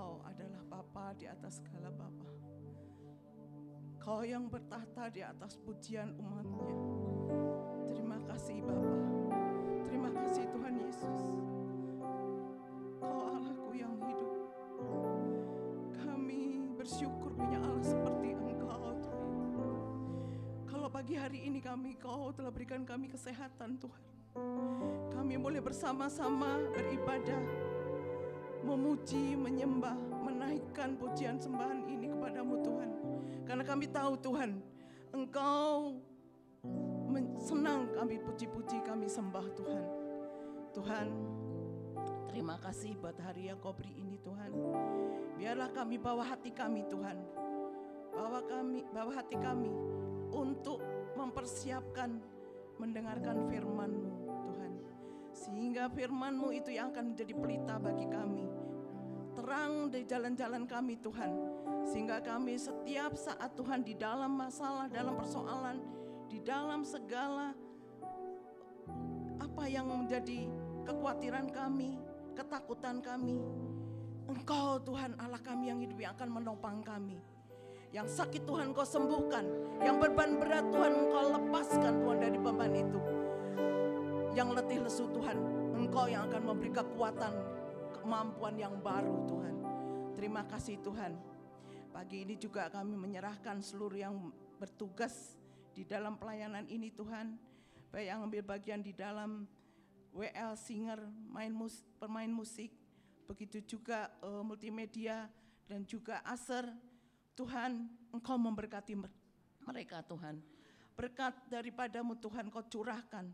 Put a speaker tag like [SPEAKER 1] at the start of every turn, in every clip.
[SPEAKER 1] Engkau adalah Bapa di atas segala Bapa. Kau yang bertahta di atas pujian umat-Nya. Terima kasih Bapa. Terima kasih Tuhan Yesus. Kau Allahku yang hidup. Kami bersyukur punya Allah seperti Engkau Tuhan. Kalau pagi hari ini Kau telah berikan kami kesehatan Tuhan. Kami boleh bersama-sama beribadah, memuji, menyembah, menaikkan pujian sembahan ini kepadamu Tuhan. Karena kami tahu Tuhan, Engkau senang kami puji-puji, kami sembah Tuhan. Tuhan, terima kasih buat hari yang Kau beri ini Tuhan. Biarlah kami bawa hati kami Tuhan. Bawa hati kami untuk mempersiapkan mendengarkan firman-Mu Tuhan. Sehingga firman-Mu itu yang akan menjadi pelita bagi kami. Terang di jalan-jalan kami Tuhan. Sehingga kami setiap saat Tuhan di dalam masalah, dalam persoalan, di dalam segala apa yang menjadi kekhawatiran kami, ketakutan kami, Engkau Tuhan Allah kami yang hidup yang akan menopang kami. Yang sakit Tuhan Kau sembuhkan, yang beban berat Tuhan Engkau lepaskan Tuhan dari beban itu. Yang letih lesu Tuhan, Engkau yang akan memberi kekuatan, kemampuan yang baru Tuhan. Terima kasih Tuhan. Pagi ini juga kami menyerahkan seluruh yang bertugas di dalam pelayanan ini Tuhan. Baik yang ambil bagian di dalam WL Singer, pemain musik, begitu juga multimedia dan juga Aser. Tuhan, Engkau memberkati mereka Tuhan. Berkat daripada-Mu Tuhan Kau curahkan.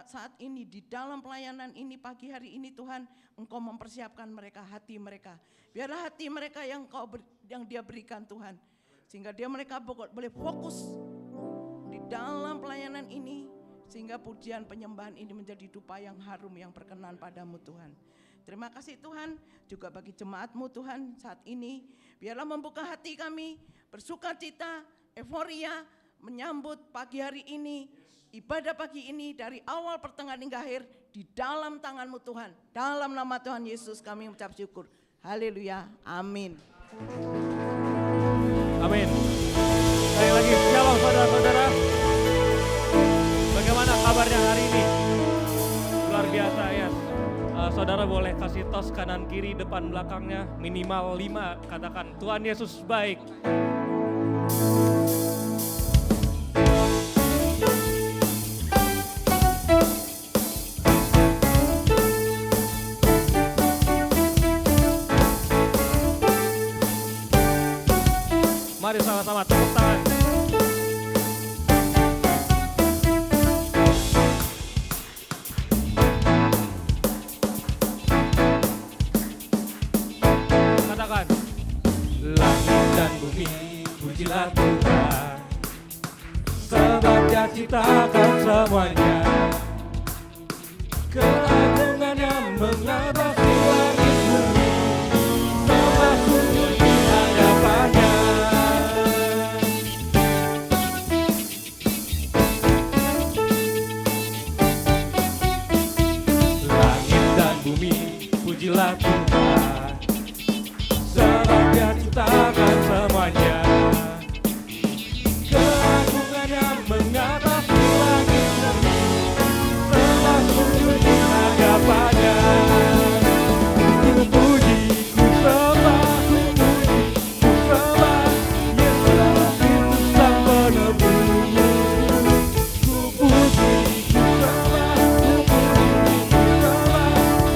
[SPEAKER 1] Saat ini di dalam pelayanan ini pagi hari ini Tuhan, Engkau mempersiapkan mereka, hati mereka. Biarlah hati mereka yang Dia berikan Tuhan. Sehingga mereka boleh fokus di dalam pelayanan ini. Sehingga pujian penyembahan ini menjadi dupa yang harum yang berkenan pada-Mu Tuhan. Terima kasih Tuhan, juga bagi jemaat-Mu Tuhan saat ini. Biarlah membuka hati kami, bersuka cita, euforia, menyambut pagi hari ini. Ibadah pagi ini dari awal pertengahan hingga akhir di dalam tangan-Mu Tuhan. Dalam nama Tuhan Yesus kami mengucap syukur. Haleluya, amin.
[SPEAKER 2] Amin. Sekali lagi, shalom saudara-saudara. Bagaimana kabarnya hari ini? Luar biasa ya. Saudara boleh kasih tos kanan kiri depan belakangnya minimal 5, katakan Tuhan Yesus baik. Mari sama-sama tepuk tangan. Katakan, langit dan bumi pujilah Tuhan, sebab Dia ciptakan semuanya. Keagungannya mengatasi langit bumi, sembah sujud di hadapannya. Pujilah Tuhan, sebab Dia ciptakan semuanya. Keagungannya mengatasi langit bumi, sembah sujud di hadapannya. Ku puji, ku sembah, ku puji, ku sembah Yesus Kristus Sang Penebus. Ku puji, ku sembah, ku puji, ku sembah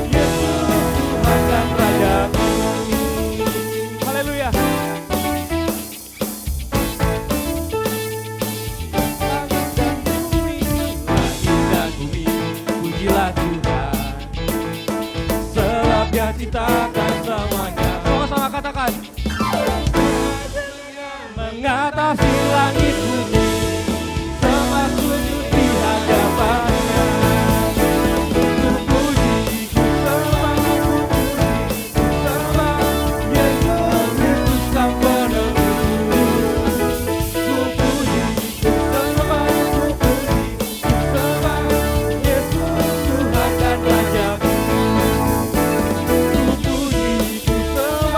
[SPEAKER 2] Yesus Tuhan dan Rajaku. Haleluya. Langit dan bumi, pujilah Tuhan, sebab Dia ciptakan semuanya. Sama-sama katakan. Mengatasi langit bumi, sembah sujud di hadapannya. Ku puji, ku sembah, ku puji, ku sembah Yesus Kristus Sang Penebus. Ku puji, ku sembah, ku puji, ku sembah Yesus Tuhan dan Rajaku. Ku puji, ku sembah,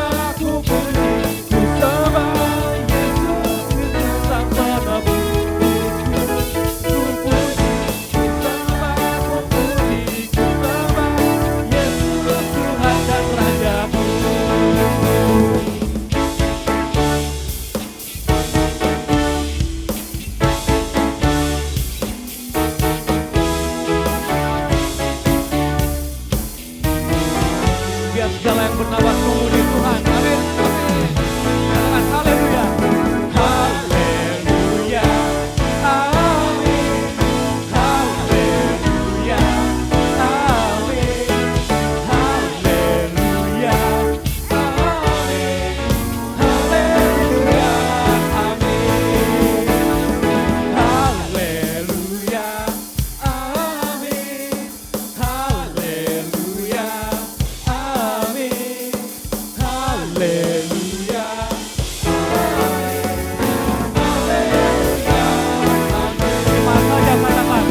[SPEAKER 2] biar segala yang bernapas memuji Tuhan. Amin. Amin. Katakan haleluya. Haleluya. Amin. Haleluya. Amin. Haleluya. Amin. Haleluya. Amin. Haleluya. Amin. Haleluya. Amin. Haleluya. Terima saja katakan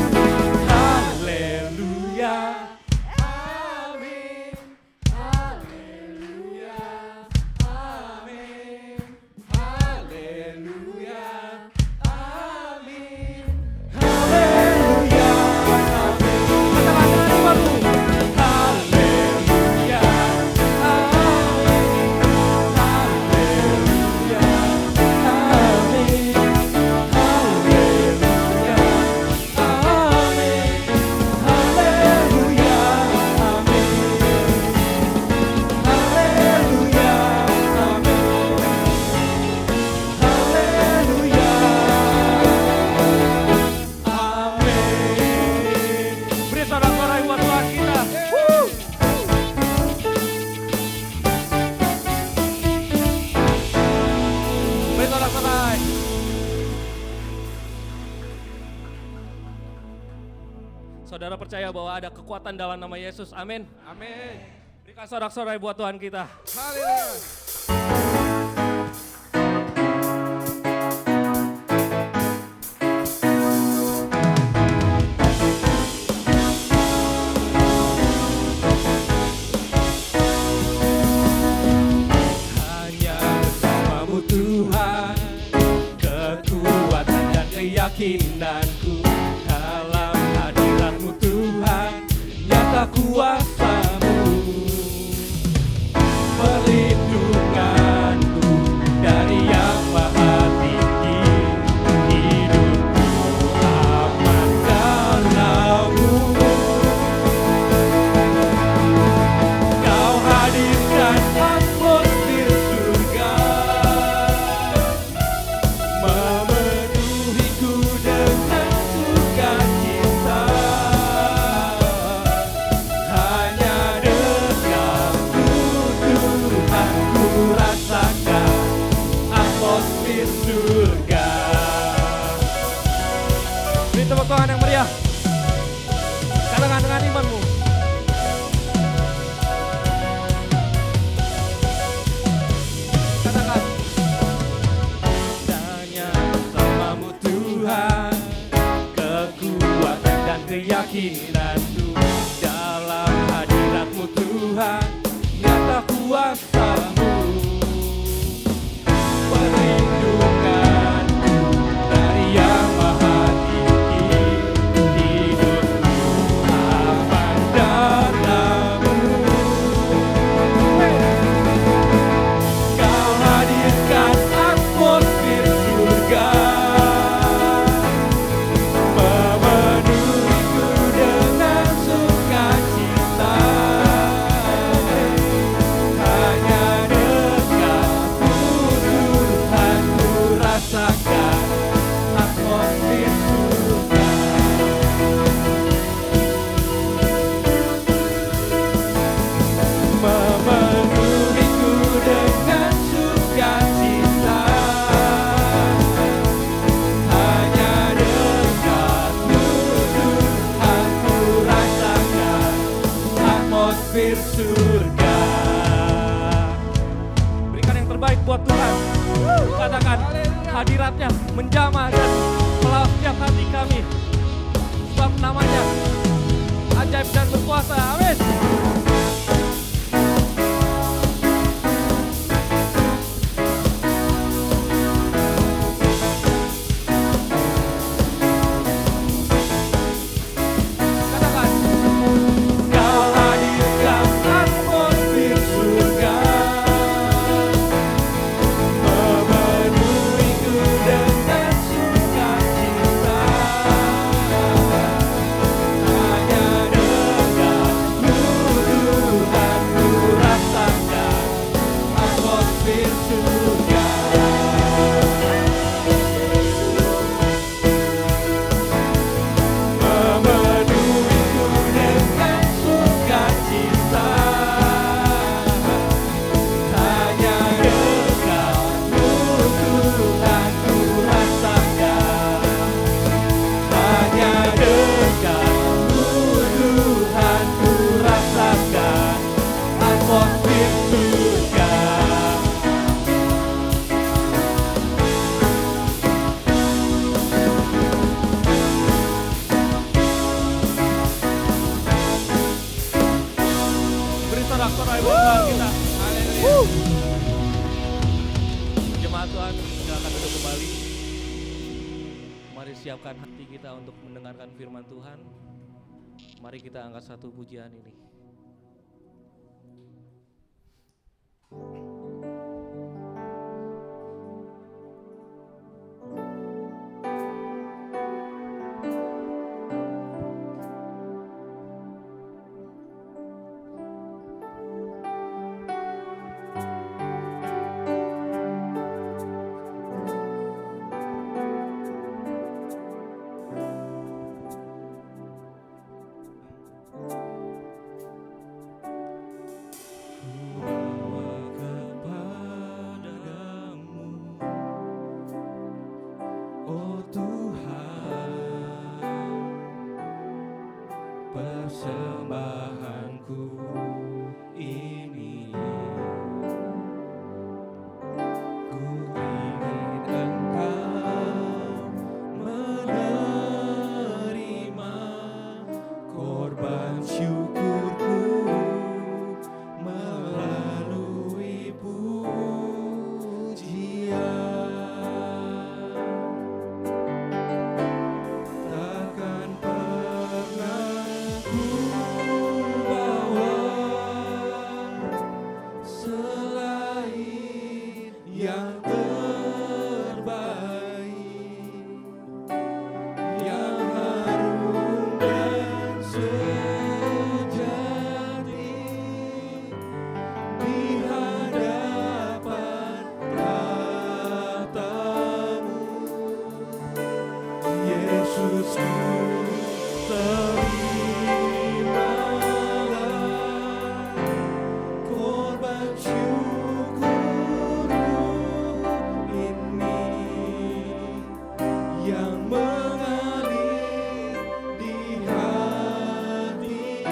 [SPEAKER 2] haleluya. Amin. Haleluya. Amin. Haleluya. Amin. Haleluya. Amin. Katakan dengan imanmu. Haleluya. Amin. Haleluya. Amin. Haleluya. Amin. Haleluya. Amin. Haleluya. Amin. Beri sorak-sorai buat Tuhan kita. Beri sorak-sorai. Saudara percaya bahwa ada kekuatan dalam nama Yesus. Amin.
[SPEAKER 3] Amin.
[SPEAKER 2] Berikan sorak-sorai buat Tuhan kita.
[SPEAKER 3] Haleluya.
[SPEAKER 2] Hanya bersamamu Tuhan, kekuatan dan keyakinanku. Dalam hadiratmu Tuhan, nyata kuasamu. Perlindunganku dari yang maha tinggi. Hidupku aman karenamu. Kau hadirkan atmosfer surga, memenuhiku dengan sukacita. Hanya dekatmu Tuhan, ku rasakan atmosfer surga. Beri tepuk tangan yang meriah. Katakan dengan imanmu. Katakan. Hanya bersamamu Tuhan, kekuatan dan keyakinanku. Dalam hadiratmu Tuhan, nyata kuasamu. Perlindunganku dari yang maha tinggi. Hidupku aman dalammu. Kau hadirkan atmosfer surga, memenuhiku dengan sukacita. Hanya dekatmu Tuhan, ku rasakan atmosfer surga. Memenuhiku dengan sukacita. Hanya dekatmu Tuhan, ku rasakan atmosfer surga. Berikan yang terbaik buat Tuhan. Katakan hadiratnya menjamah dan melawat setiap hati kami. Sebab namanya ajaib dan berkuasa. Amin. Katakan. Kau hadirkan atmosfer surga, memenuhiku dengan sukacita. Hanya dekatmu sorai buat Tuhan kita. Haleluya. Jemaat Tuhan, silakan duduk kembali. Mari siapkan hati kita untuk mendengarkan firman Tuhan. Mari kita angkat satu pujian ini.
[SPEAKER 3] Persembahanku ini, ku ingin Engkau menerima korban syukurku melalui pujian. Takkan pernah ku bawa selain yang terbaik, yang harum dan sejati di hadapan tahta-Mu. Yesusku, terimalah korban syukurku ini yang mengalir di hatiku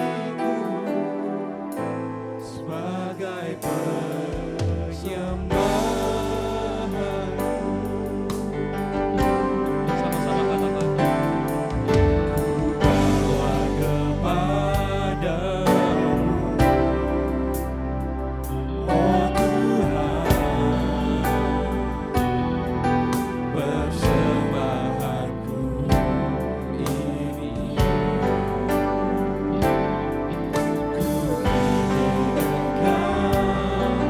[SPEAKER 3] sebagai penyembahanku.
[SPEAKER 2] Sama-sama katakan.
[SPEAKER 3] Bawa kepadamu, oh Tuhan, persembahanku ini. Ku ingin Engkau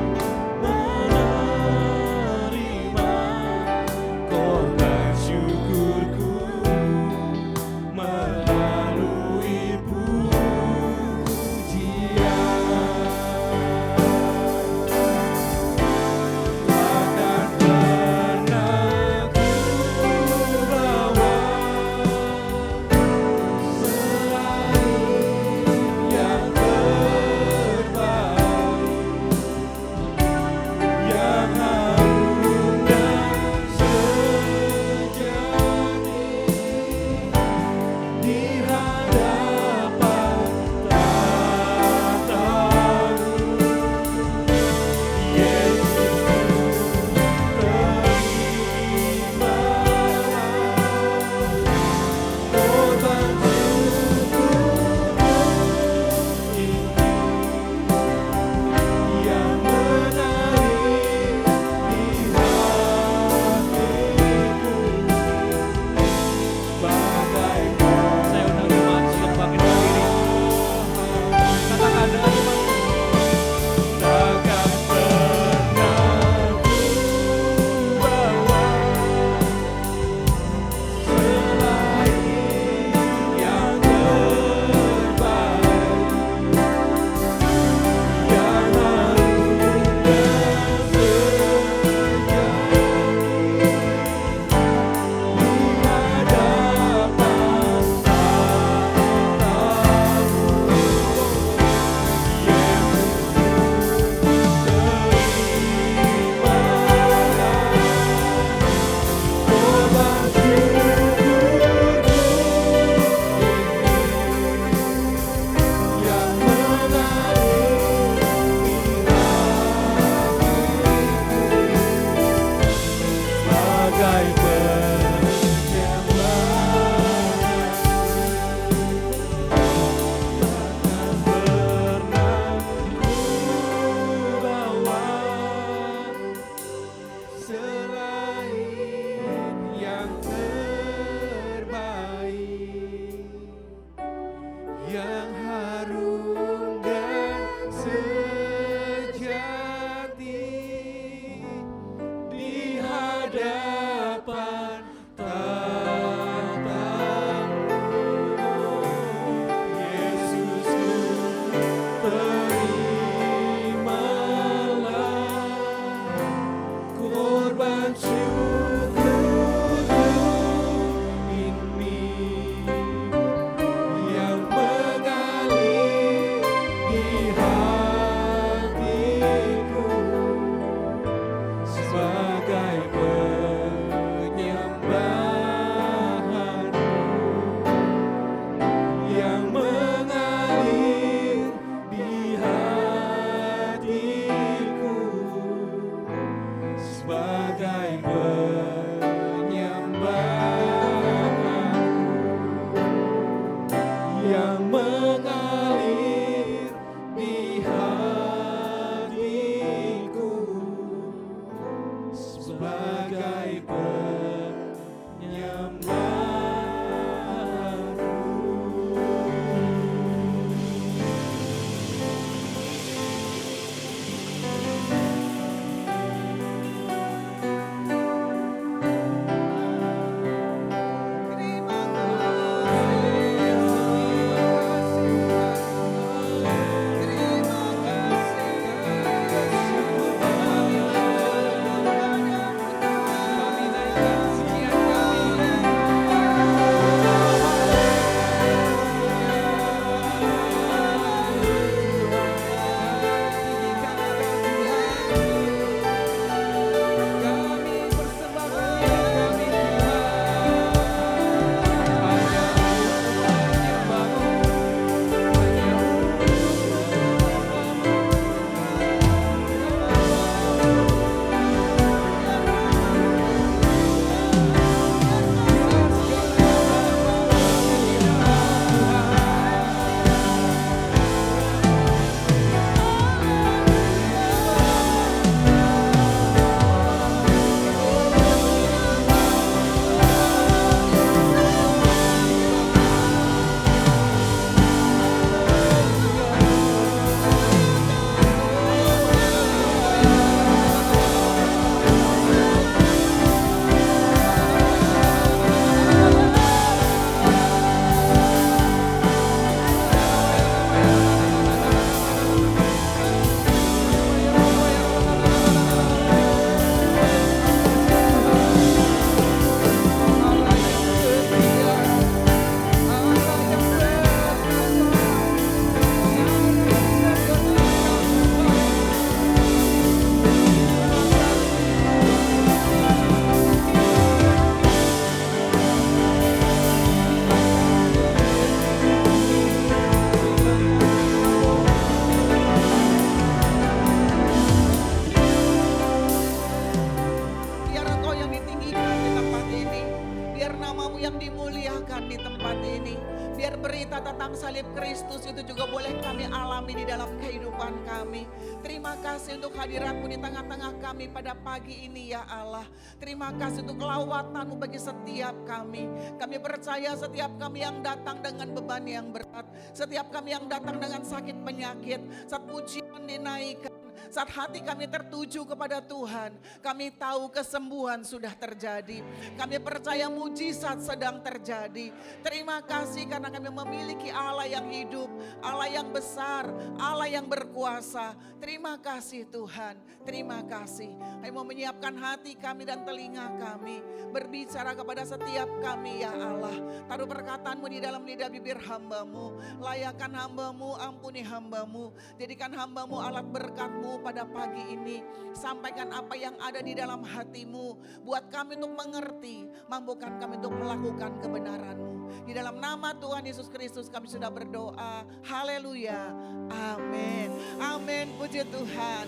[SPEAKER 4] kehidupan kami. Terima kasih untuk hadirat-Mu di tengah-tengah kami pada pagi ini ya Allah. Terima kasih untuk kelawatan-Mu bagi setiap kami. Kami percaya setiap kami yang datang dengan beban yang berat, setiap kami yang datang dengan sakit penyakit, saat pujian dinaikkan, saat hati kami tertuju kepada Tuhan, kami tahu kesembuhan sudah terjadi. Kami percaya mujizat sedang terjadi. Terima kasih karena kami memiliki Allah yang hidup, Allah yang besar, Allah yang berkuasa. Terima kasih Tuhan, terima kasih. Kami mau menyiapkan hati kami dan telinga kami, berbicara kepada setiap kami ya Allah. Taruh perkataan-Mu di dalam lidah bibir hamba-Mu. Layakan hamba-Mu, ampuni hamba-Mu. Jadikan hamba-Mu alat berkat-Mu pada pagi ini. Sampaikan apa yang ada di dalam hati-Mu. Buat kami untuk mengerti, mampukan kami untuk melakukan kebenaran-Mu. Di dalam nama Tuhan Yesus Kristus kami sudah berdoa. Haleluya. Amin. Amin. Puji Tuhan.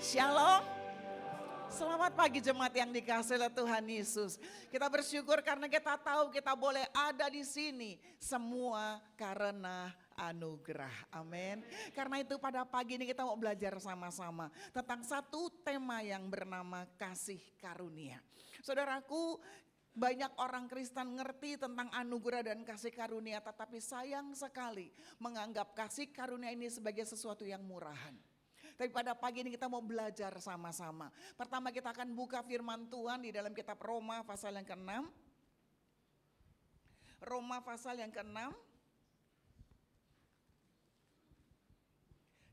[SPEAKER 4] Shalom. Selamat pagi jemaat yang dikasihi oleh Tuhan Yesus. Kita bersyukur karena kita tahu kita boleh ada di sini. Semua karena anugerah. Amin. Karena itu pada pagi ini kita mau belajar sama-sama tentang satu tema yang bernama kasih karunia. Saudaraku, banyak orang Kristen ngerti tentang anugerah dan kasih karunia, tetapi sayang sekali menganggap kasih karunia ini sebagai sesuatu yang murahan. Tapi pada pagi ini kita mau belajar sama-sama. Pertama kita akan buka firman Tuhan di dalam kitab Roma pasal yang ke-6. Roma pasal yang ke-6.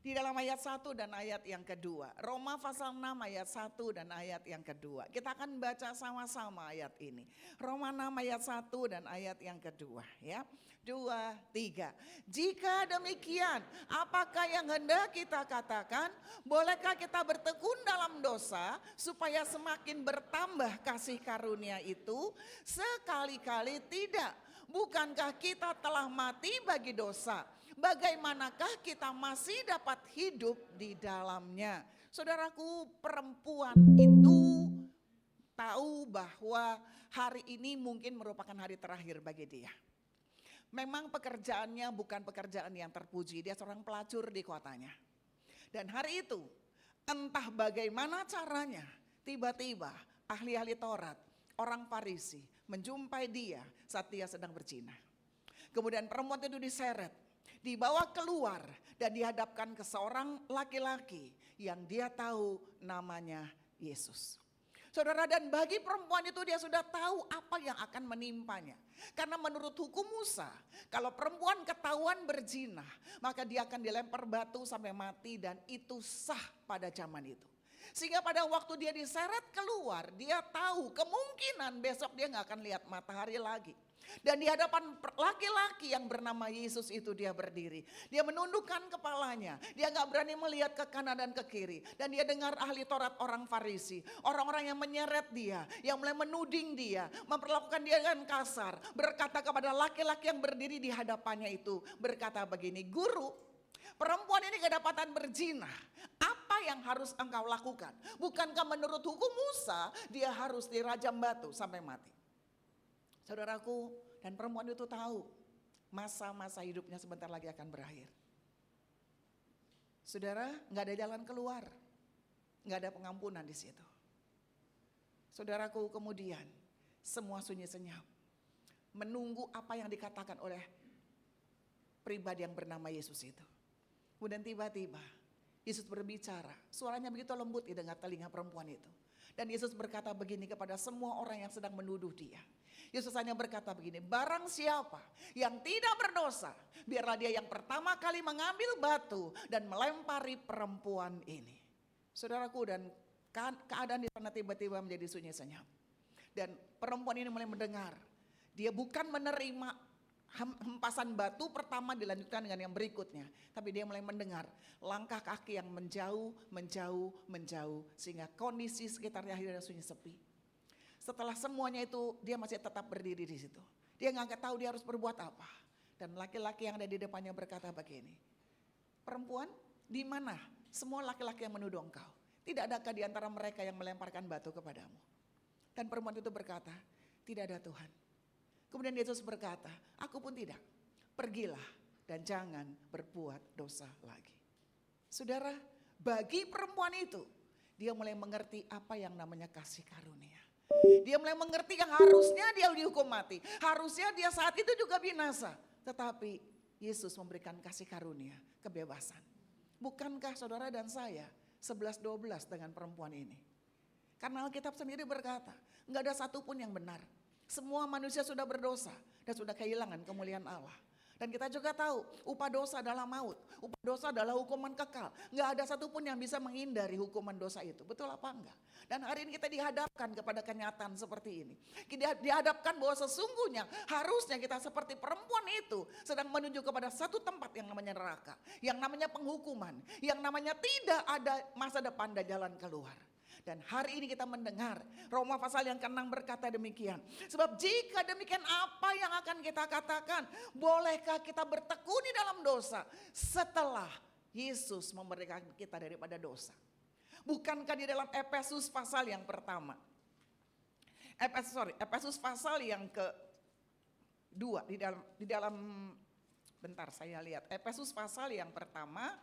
[SPEAKER 4] Di dalam ayat 1 dan ayat yang kedua. Roma pasal 6 ayat 1 dan ayat yang kedua. Kita akan baca sama-sama ayat ini. Roma 6 ayat 1 dan ayat yang kedua ya. 2, 3. Jika demikian, apakah yang hendak kita katakan? Bolehkah kita bertekun dalam dosa supaya semakin bertambah kasih karunia itu? Sekali-kali tidak. Bukankah kita telah mati bagi dosa? Bagaimanakah kita masih dapat hidup di dalamnya? Saudaraku, perempuan itu tahu bahwa hari ini mungkin merupakan hari terakhir bagi dia. Memang pekerjaannya bukan pekerjaan yang terpuji, dia seorang pelacur di kotanya. Dan hari itu, entah bagaimana caranya, tiba-tiba ahli-ahli Taurat, orang Farisi menjumpai dia saat dia sedang berzina. Kemudian perempuan itu diseret, dibawa keluar dan dihadapkan ke seorang laki-laki yang dia tahu namanya Yesus. Saudara, dan bagi perempuan itu dia sudah tahu apa yang akan menimpanya. Karena menurut hukum Musa, kalau perempuan ketahuan berzina, maka dia akan dilempar batu sampai mati dan itu sah pada zaman itu. Sehingga pada waktu dia diseret keluar, dia tahu kemungkinan besok dia gak akan lihat matahari lagi. Dan di hadapan laki-laki yang bernama Yesus itu dia berdiri. Dia menundukkan kepalanya. Dia gak berani melihat ke kanan dan ke kiri. Dan dia dengar ahli Taurat orang Farisi. Orang-orang yang menyeret dia. Yang mulai menuding dia. Memperlakukan dia dengan kasar. Berkata kepada laki-laki yang berdiri di hadapannya itu. Berkata begini, Guru, perempuan ini kedapatan berzina. Apa yang harus engkau lakukan? Bukankah menurut hukum Musa dia harus dirajam batu sampai mati? Saudaraku, dan perempuan itu tahu masa-masa hidupnya sebentar lagi akan berakhir. Saudara, gak ada jalan keluar, gak ada pengampunan di situ. Saudaraku, kemudian semua sunyi senyap, menunggu apa yang dikatakan oleh pribadi yang bernama Yesus itu. Kemudian tiba-tiba Yesus berbicara, suaranya begitu lembut di dengar telinga perempuan itu. Dan Yesus berkata begini kepada semua orang yang sedang menuduh dia. Yesus hanya berkata begini, barang siapa yang tidak berdosa, biarlah dia yang pertama kali mengambil batu dan melempari perempuan ini. Saudaraku, dan keadaan di sana tiba-tiba menjadi sunyi senyap. Dan perempuan ini mulai mendengar, dia bukan menerima hempasan batu pertama dilanjutkan dengan yang berikutnya. Tapi dia mulai mendengar langkah kaki yang menjauh, sehingga kondisi sekitarnya akhirnya sunyi sepi. Setelah semuanya itu dia masih tetap berdiri di situ. Dia nggak tahu dia harus berbuat apa. Dan laki-laki yang ada di depannya berkata begini, perempuan, di mana semua laki-laki yang menuduh engkau? Tidak adakah di antara mereka yang melemparkan batu kepadamu? Dan perempuan itu berkata, tidak ada Tuhan. Kemudian Yesus berkata, aku pun tidak. Pergilah, dan jangan berbuat dosa lagi. Saudara, bagi perempuan itu, dia mulai mengerti apa yang namanya kasih karunia. Dia mulai mengerti yang harusnya dia dihukum mati. Harusnya dia saat itu juga binasa. Tetapi Yesus memberikan kasih karunia, kebebasan. Bukankah saudara dan saya 11-12 dengan perempuan ini? Karena Alkitab sendiri berkata, enggak ada satupun yang benar. Semua manusia sudah berdosa dan sudah kehilangan kemuliaan Allah. Dan kita juga tahu upah dosa adalah maut, upah dosa adalah hukuman kekal. Enggak ada satupun yang bisa menghindari hukuman dosa itu, betul apa enggak? Dan hari ini kita dihadapkan kepada kenyataan seperti ini. Kita dihadapkan bahwa sesungguhnya harusnya kita seperti perempuan itu sedang menuju kepada satu tempat yang namanya neraka, yang namanya penghukuman, yang namanya tidak ada masa depan dan jalan keluar. Dan hari ini kita mendengar Roma pasal yang ke-6 berkata demikian. Sebab jika demikian apa yang akan kita katakan? Bolehkah kita bertekuni dalam dosa setelah Yesus memerdekakan kita daripada dosa? Bukankah di dalam Efesus pasal yang pertama, Efesus pasal yang ke-2 di dalam bentar saya lihat. Efesus pasal yang pertama,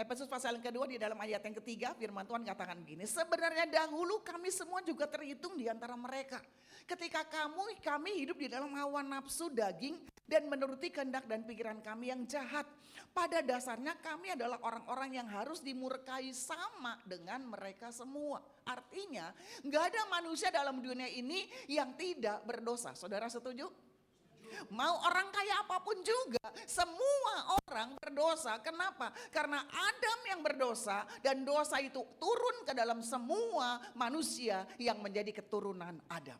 [SPEAKER 4] Efesus pasal yang kedua di dalam ayat yang ketiga firman Tuhan katakan begini. Sebenarnya dahulu kami semua juga terhitung di antara mereka. Ketika kami hidup di dalam hawa nafsu daging dan menuruti kehendak dan pikiran kami yang jahat. Pada dasarnya kami adalah orang-orang yang harus dimurkai sama dengan mereka semua. Artinya gak ada manusia dalam dunia ini yang tidak berdosa. Saudara setuju? Mau orang kaya apapun juga, semua orang berdosa. Kenapa? Karena Adam yang berdosa dan dosa itu turun ke dalam semua manusia yang menjadi keturunan Adam.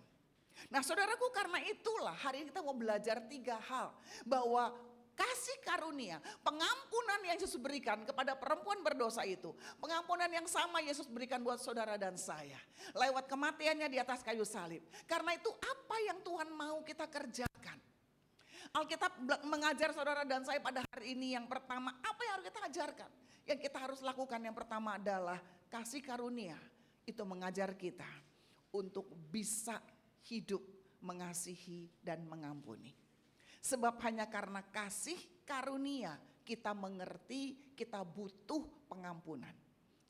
[SPEAKER 4] Nah saudaraku, karena itulah hari ini kita mau belajar 3 hal. Bahwa kasih karunia, pengampunan yang Yesus berikan kepada perempuan berdosa itu, pengampunan yang sama Yesus berikan buat saudara dan saya. Lewat kematiannya di atas kayu salib. Karena itu apa yang Tuhan mau kita kerjakan? Alkitab mengajar saudara dan saya pada hari ini yang pertama, apa yang harus kita ajarkan? Yang kita harus lakukan yang pertama adalah kasih karunia. Itu mengajar kita untuk bisa hidup, mengasihi dan mengampuni. Sebab hanya karena kasih karunia kita mengerti kita butuh pengampunan.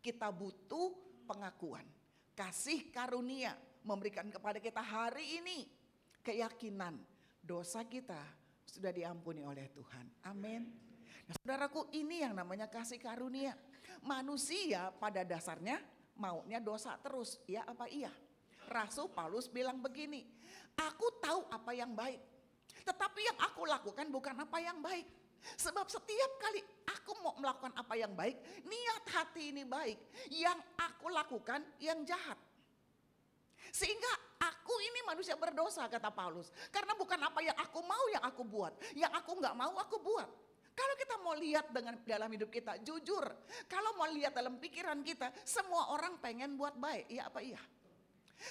[SPEAKER 4] Kita butuh pengakuan. Kasih karunia memberikan kepada kita hari ini keyakinan dosa kita sudah diampuni oleh Tuhan. Amin. Nah, saudaraku, ini yang namanya kasih karunia. Manusia pada dasarnya maunya dosa terus, ya apa iya? Rasul Paulus bilang begini, aku tahu apa yang baik, tetapi yang aku lakukan bukan apa yang baik. Sebab setiap kali aku mau melakukan apa yang baik, niat hati ini baik, yang aku lakukan yang jahat. Sehingga aku ini manusia berdosa, kata Paulus. Karena bukan apa yang aku mau yang aku buat. Yang aku gak mau aku buat. Kalau kita mau lihat dalam hidup kita, jujur. Kalau mau lihat dalam pikiran kita, semua orang pengen buat baik. Iya apa iya?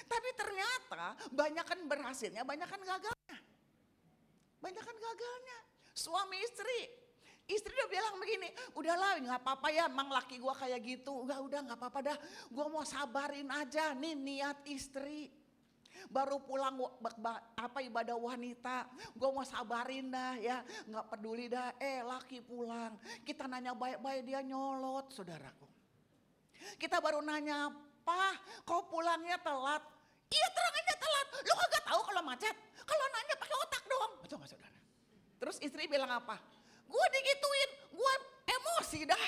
[SPEAKER 4] Tapi ternyata banyakan berhasilnya, banyakan gagalnya. Banyakan gagalnya. Suami istri udah bilang begini, udahlah gak apa-apa ya, emang laki gue kayak gitu. Udah gak apa-apa dah, gue mau sabarin aja nih niat istri. Baru pulang ibadah wanita, gue mau sabarin dah ya, gak peduli dah, laki pulang. Kita nanya baik-baik dia nyolot, saudaraku. Kita baru nanya, Pak kau pulangnya telat. Iya terang aja telat, lu kagak tahu kalau macet. Kalau nanya pakai otak dong, betul gak saudara? Terus istri bilang apa? Gue digituin, gue emosi dah.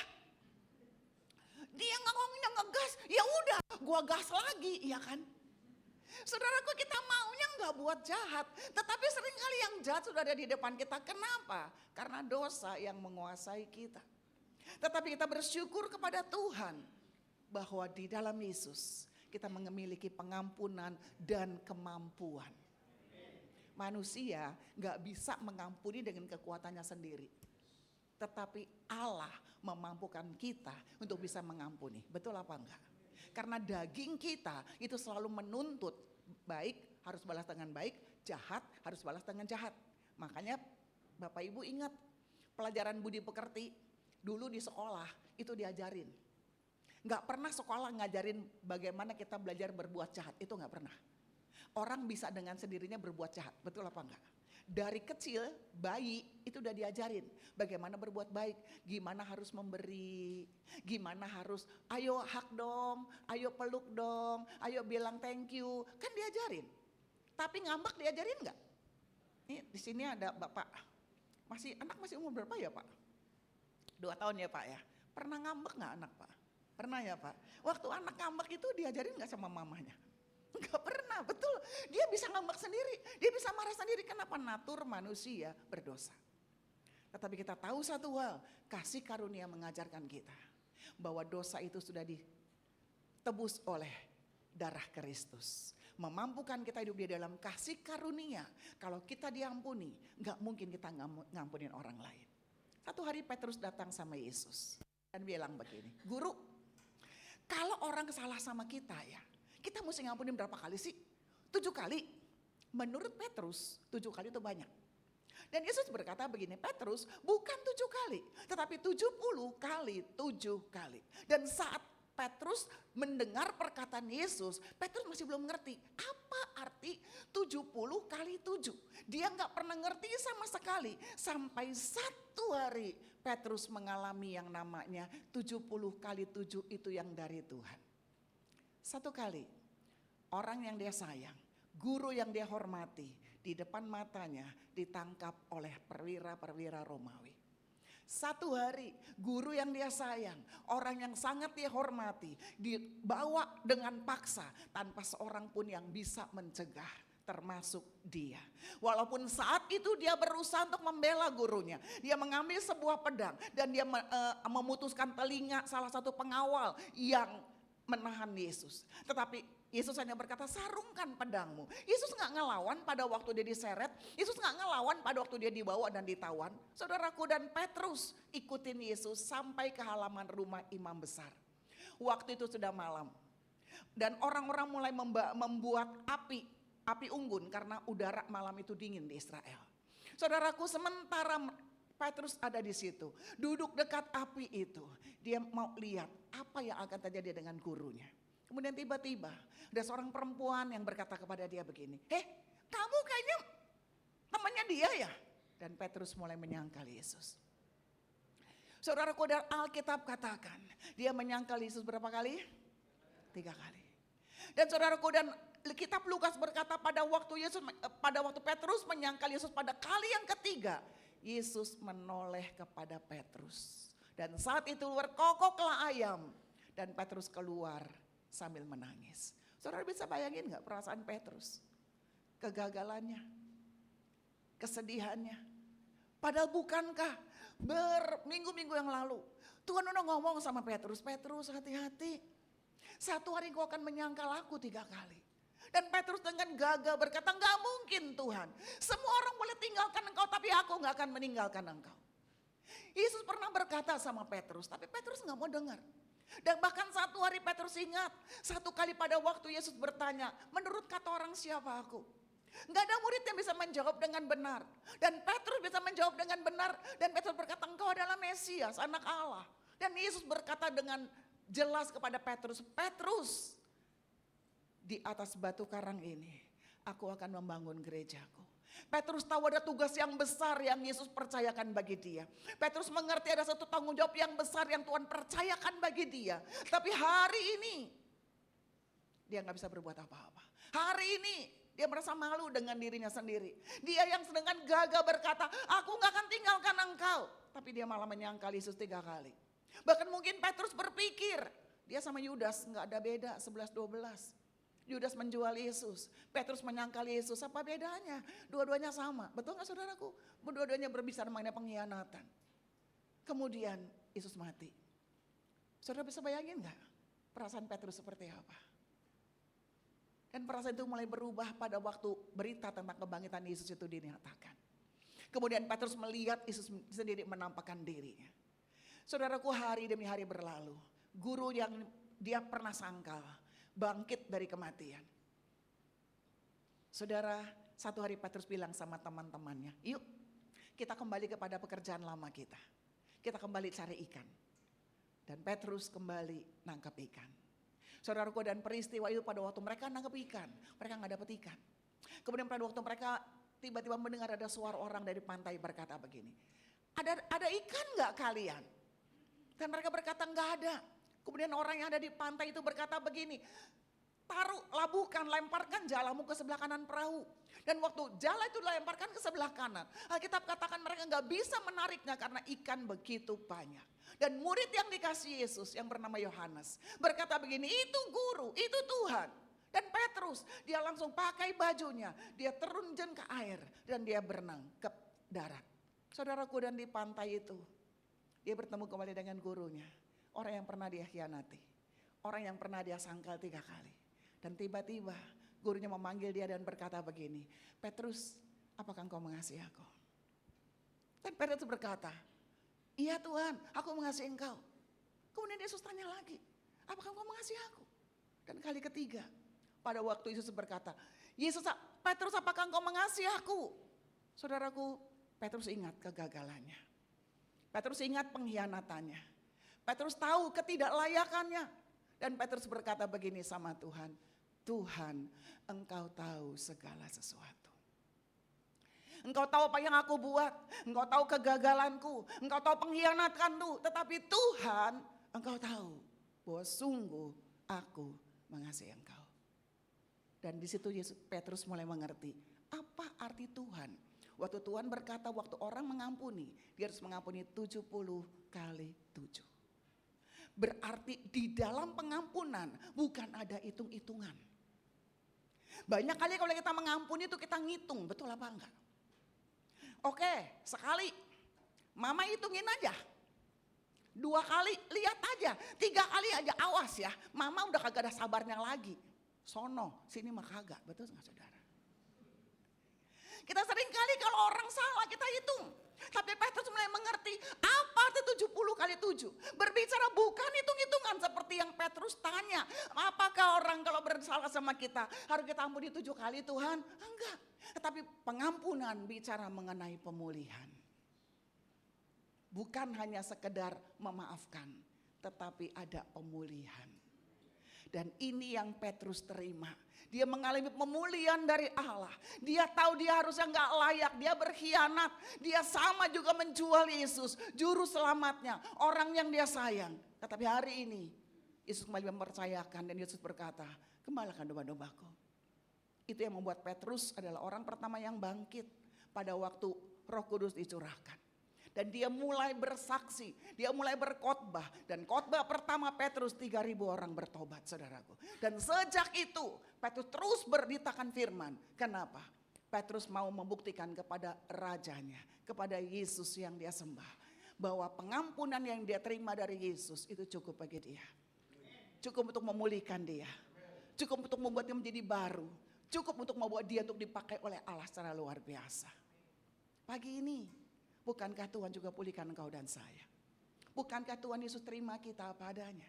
[SPEAKER 4] Dia ngomongnya ngegas, ya udah gue gas lagi, ya kan? Saudaraku, kita maunya nggak buat jahat, tetapi seringkali yang jahat sudah ada di depan kita. Kenapa? Karena dosa yang menguasai kita. Tetapi kita bersyukur kepada Tuhan bahwa di dalam Yesus kita memiliki pengampunan dan kemampuan. Manusia nggak bisa mengampuni dengan kekuatannya sendiri. Tetapi Allah memampukan kita untuk bisa mengampuni. Betul apa enggak? Karena daging kita itu selalu menuntut baik harus balas dengan baik, jahat harus balas dengan jahat. Makanya Bapak Ibu ingat pelajaran budi pekerti dulu di sekolah itu diajarin. Enggak pernah sekolah ngajarin bagaimana kita belajar berbuat jahat, itu enggak pernah. Orang bisa dengan sendirinya berbuat jahat, betul apa enggak? Dari kecil, bayi itu udah diajarin bagaimana berbuat baik, gimana harus memberi, gimana harus ayo hak dong, ayo peluk dong, ayo bilang thank you, kan diajarin. Tapi ngambek diajarin enggak? Ini di sini ada Bapak, anak masih umur berapa ya Pak? 2 tahun ya Pak ya. Pernah ngambek enggak anak Pak? Pernah ya Pak? Waktu anak ngambek itu diajarin enggak sama mamanya? Enggak pernah, betul. Dia bisa ngambek sendiri, dia bisa marah sendiri. Kenapa? Natur manusia berdosa. Tetapi kita tahu satu hal, kasih karunia mengajarkan kita bahwa dosa itu sudah ditebus oleh darah Kristus. Memampukan kita hidup di dalam kasih karunia. Kalau kita diampuni, enggak mungkin kita ngampunin orang lain. Satu hari Petrus datang sama Yesus dan bilang begini, Guru, kalau orang salah sama kita ya, kita mesti ngampunin berapa kali sih? 7 kali. Menurut Petrus 7 kali itu banyak. Dan Yesus berkata begini, Petrus bukan 7 kali, tetapi 70 kali 7 kali. Dan saat Petrus mendengar perkataan Yesus, Petrus masih belum ngerti apa arti 70 kali 7. Dia gak pernah ngerti sama sekali. Sampai satu hari Petrus mengalami yang namanya 70 kali 7 itu yang dari Tuhan. Satu kali, orang yang dia sayang, guru yang dia hormati, di depan matanya ditangkap oleh perwira-perwira Romawi. Satu hari, guru yang dia sayang, orang yang sangat dia hormati, dibawa dengan paksa tanpa seorang pun yang bisa mencegah, termasuk dia. Walaupun saat itu dia berusaha untuk membela gurunya, dia mengambil sebuah pedang dan dia memutuskan telinga salah satu pengawal yang menahan Yesus. Tetapi Yesus hanya berkata, sarungkan pedangmu. Yesus gak ngelawan pada waktu dia diseret. Yesus gak ngelawan pada waktu dia dibawa dan ditawan. Saudaraku, dan Petrus ikutin Yesus sampai ke halaman rumah imam besar. Waktu itu sudah malam. Dan orang-orang mulai membuat api unggun karena udara malam itu dingin di Israel. Saudaraku, sementara Petrus ada di situ, duduk dekat api itu. Dia mau lihat apa yang akan terjadi dengan gurunya. Kemudian tiba-tiba ada seorang perempuan yang berkata kepada dia begini, kamu kayaknya temannya dia ya? Dan Petrus mulai menyangkal Yesus. Saudaraku, dan Alkitab katakan, dia menyangkal Yesus berapa kali? 3 kali. Dan saudaraku, dan kitab Lukas berkata pada waktu Petrus menyangkal Yesus pada kali yang ketiga, Yesus menoleh kepada Petrus. Dan saat itu berkokoklah ayam. Dan Petrus keluar sambil menangis. Saudara bisa bayangin gak perasaan Petrus? Kegagalannya, kesedihannya. Padahal bukankah berminggu-minggu yang lalu Tuhan udah ngomong sama Petrus, Petrus hati-hati. Satu hari engkau akan menyangkal aku 3 kali. Dan Petrus dengan gagah berkata, enggak mungkin Tuhan. Semua orang boleh tinggalkan engkau, tapi aku enggak akan meninggalkan engkau. Yesus pernah berkata sama Petrus, tapi Petrus enggak mau dengar. Dan bahkan satu hari Petrus ingat, satu kali pada waktu Yesus bertanya, menurut kata orang siapa aku? Enggak ada murid yang bisa menjawab dengan benar. Dan Petrus bisa menjawab dengan benar. Dan Petrus berkata, engkau adalah Mesias, anak Allah. Dan Yesus berkata dengan jelas kepada Petrus, Petrus, di atas batu karang ini aku akan membangun gerejaku. Petrus tahu ada tugas yang besar yang Yesus percayakan bagi dia. Petrus mengerti ada satu tanggung jawab yang besar yang Tuhan percayakan bagi dia. Tapi hari ini dia gak bisa berbuat apa-apa. Hari ini dia merasa malu dengan dirinya sendiri. Dia yang dengan gagah berkata, aku gak akan tinggalkan engkau. Tapi dia malah menyangkal Yesus 3 kali. Bahkan mungkin Petrus berpikir, dia sama Yudas gak ada beda 11-12. Yudas menjual Yesus, Petrus menyangkal Yesus, apa bedanya? Dua-duanya sama, betul gak saudaraku? Dua-duanya berbicara mengenai pengkhianatan. Kemudian Yesus mati. Saudara bisa bayangin gak perasaan Petrus seperti apa? Dan perasaan itu mulai berubah pada waktu berita tentang kebangkitan Yesus itu dinyatakan. Kemudian Petrus melihat Yesus sendiri menampakkan dirinya. Saudaraku, hari demi hari berlalu, guru yang dia pernah sangkal bangkit dari kematian. Saudara, satu hari Petrus bilang sama teman-temannya, yuk kita kembali kepada pekerjaan lama kita. Kita kembali cari ikan. Dan Petrus kembali nangkap ikan. Saudaraku, dan peristiwa itu pada waktu mereka nangkep ikan, mereka nggak dapet ikan. Kemudian pada waktu mereka tiba-tiba mendengar ada suara orang dari pantai berkata begini, ada ikan nggak kalian? Dan mereka berkata nggak ada. Kemudian orang yang ada di pantai itu berkata begini, taruh, labuhkan, lemparkan jalamu ke sebelah kanan perahu. Dan waktu jala itu dilemparkan ke sebelah kanan, Alkitab katakan mereka nggak bisa menariknya karena ikan begitu banyak. Dan murid yang dikasih Yesus yang bernama Yohanes berkata begini, itu guru, itu Tuhan. Dan Petrus, dia langsung pakai bajunya, dia terjun ke air dan dia berenang ke darat. Saudaraku, dan di pantai itu dia bertemu kembali dengan gurunya. Orang yang pernah dia khianati, orang yang pernah dia sangkal 3 kali. Dan tiba-tiba gurunya memanggil dia dan berkata begini, Petrus, apakah engkau mengasihi aku? Dan Petrus berkata, iya Tuhan, aku mengasihi engkau. Kemudian Yesus tanya lagi, apakah engkau mengasihi aku? Dan kali ketiga, pada waktu Yesus berkata, Yesus, Petrus, apakah engkau mengasihi aku? Saudaraku, Petrus ingat kegagalannya. Petrus ingat pengkhianatannya. Petrus tahu ketidaklayakannya. Dan Petrus berkata begini sama Tuhan, Tuhan, engkau tahu segala sesuatu. Engkau tahu apa yang aku buat, engkau tahu kegagalanku, engkau tahu pengkhianatanku. Tetapi Tuhan, engkau tahu bahwa sungguh aku mengasihi engkau. Dan di situ Petrus mulai mengerti apa arti Tuhan. Waktu Tuhan berkata waktu orang mengampuni, dia harus mengampuni 70 kali 7. Berarti di dalam pengampunan bukan ada hitung-hitungan. Banyak kali kalau kita mengampuni itu kita ngitung, betul apa enggak? Oke, sekali, mama hitungin aja. 2 kali, lihat aja. 3 kali aja, awas ya. Mama udah kagak ada sabarnya lagi. Sono, sini mah kagak, betul enggak saudara? Kita sering kali kalau orang salah kita hitung. Tapi Petrus mulai mengerti apa arti 70 kali 7. Berbicara bukan hitung-hitungan seperti yang Petrus tanya. Apakah orang kalau bersalah sama kita harus kita ampuni 7 kali Tuhan? Enggak. Tetapi pengampunan bicara mengenai pemulihan. Bukan hanya sekedar memaafkan, tetapi ada pemulihan. Dan ini yang Petrus terima. Dia mengalami pemulihan dari Allah. Dia tahu dia harusnya nggak layak, dia berkhianat. Dia sama juga menjual Yesus, juru selamatnya, orang yang dia sayang. Tetapi hari ini Yesus kembali mempercayakan dan Yesus berkata, gembalakan domba-dombaku. Itu yang membuat Petrus adalah orang pertama yang bangkit pada waktu Roh Kudus dicurahkan. Dan dia mulai bersaksi, dia mulai berkhotbah. Dan khotbah pertama Petrus 3.000 orang bertobat saudaraku. Dan sejak itu Petrus terus berditakan firman. Kenapa? Petrus mau membuktikan kepada rajanya, kepada Yesus yang dia sembah. Bahwa pengampunan yang dia terima dari Yesus itu cukup bagi dia. Cukup untuk memulihkan dia. Cukup untuk membuat dia menjadi baru. Cukup untuk membuat dia untuk dipakai oleh Allah secara luar biasa. Pagi ini, bukankah Tuhan juga pulihkan engkau dan saya? Bukankah Tuhan Yesus terima kita apa adanya?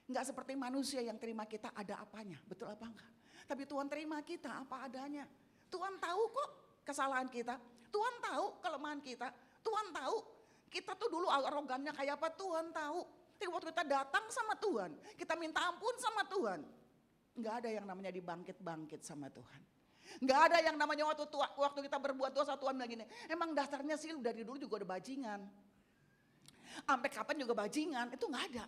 [SPEAKER 4] Enggak seperti manusia yang terima kita ada apanya, betul apa enggak? Tapi Tuhan terima kita apa adanya. Tuhan tahu kok kesalahan kita. Tuhan tahu kelemahan kita. Tuhan tahu kita tuh dulu arogannya kayak apa, Tuhan tahu. Tapi waktu kita datang sama Tuhan, kita minta ampun sama Tuhan. Enggak ada yang namanya dibangkit-bangkit sama Tuhan. Enggak ada yang namanya waktu kita berbuat dosa Tuhan bilang gini, emang dasarnya sih dari dulu juga udah bajingan. Sampai kapan juga bajingan, itu enggak ada.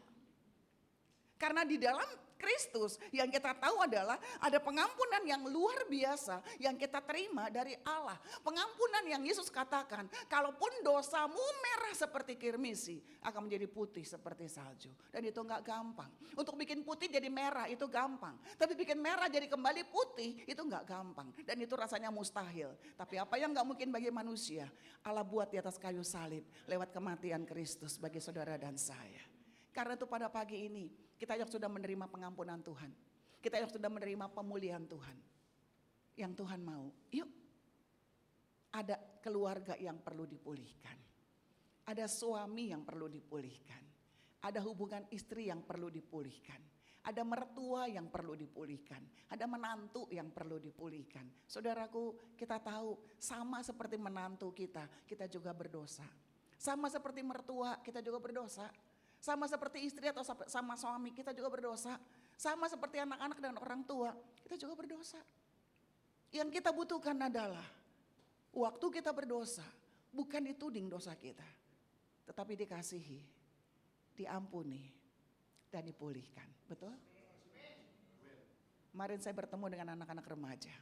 [SPEAKER 4] Karena di dalam Kristus yang kita tahu adalah ada pengampunan yang luar biasa yang kita terima dari Allah. Pengampunan yang Yesus katakan, kalaupun dosamu merah seperti kirmisi akan menjadi putih seperti salju. Dan itu enggak gampang. Untuk bikin putih jadi merah itu gampang. Tapi bikin merah jadi kembali putih itu enggak gampang. Dan itu rasanya mustahil. Tapi apa yang enggak mungkin bagi manusia, Allah buat di atas kayu salib lewat kematian Kristus bagi saudara dan saya. Karena itu pada pagi ini kita yang sudah menerima pengampunan Tuhan. Kita yang sudah menerima pemulihan Tuhan. Yang Tuhan mau, yuk. Ada keluarga yang perlu dipulihkan. Ada suami yang perlu dipulihkan. Ada hubungan istri yang perlu dipulihkan. Ada mertua yang perlu dipulihkan. Ada menantu yang perlu dipulihkan. Saudaraku, kita tahu sama seperti menantu kita juga berdosa. Sama seperti mertua, kita juga berdosa. Sama seperti istri atau sama suami kita juga berdosa. Sama seperti anak-anak dan orang tua, kita juga berdosa. Yang kita butuhkan adalah waktu kita berdosa, bukan dituding dosa kita, tetapi dikasihi, diampuni, dan dipulihkan. Betul? Kemarin saya bertemu dengan anak-anak remaja,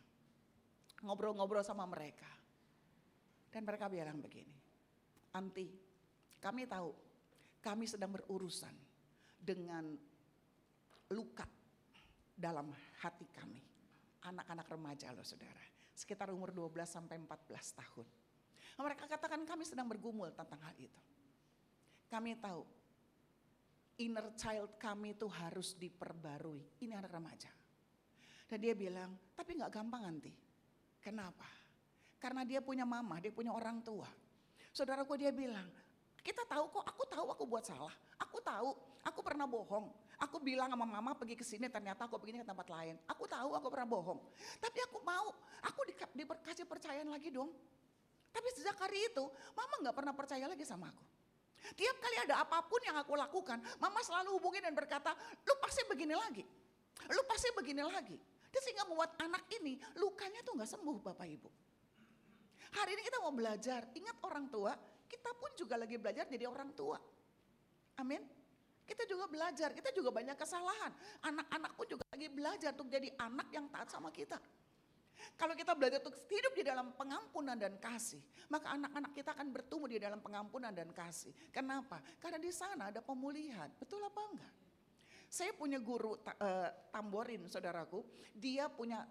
[SPEAKER 4] ngobrol-ngobrol sama mereka. Dan mereka bilang begini, "Anti, kami tahu kami sedang berurusan dengan luka dalam hati kami." Anak-anak remaja loh saudara, sekitar umur 12 sampai 14 tahun. Mereka katakan kami sedang bergumul tentang hal itu. Kami tahu inner child kami itu harus diperbarui. Ini anak remaja. Dan dia bilang, tapi gak gampang Anti. Kenapa? Karena dia punya mama, dia punya orang tua. Saudaraku dia bilang, kita tahu kok, aku tahu aku buat salah. Aku tahu, aku pernah bohong. Aku bilang sama mama pergi ke sini, ternyata aku begini ke tempat lain. Aku tahu aku pernah bohong. Tapi aku mau, aku dikasih percayaan lagi dong. Tapi sejak hari itu, mama gak pernah percaya lagi sama aku. Tiap kali ada apapun yang aku lakukan, mama selalu hubungin dan berkata, lu pasti begini lagi. Lu pasti begini lagi. Dan sehingga membuat anak ini lukanya tuh gak sembuh Bapak Ibu. Hari ini kita mau belajar, ingat orang tua, kita pun juga lagi belajar jadi orang tua. Amin. Kita juga belajar, kita juga banyak kesalahan. Anak-anak pun juga lagi belajar untuk jadi anak yang taat sama kita. Kalau kita belajar untuk hidup di dalam pengampunan dan kasih, maka anak-anak kita akan bertumbuh di dalam pengampunan dan kasih. Kenapa? Karena di sana ada pemulihan. Betul apa enggak? Saya punya guru tamborin saudaraku, dia punya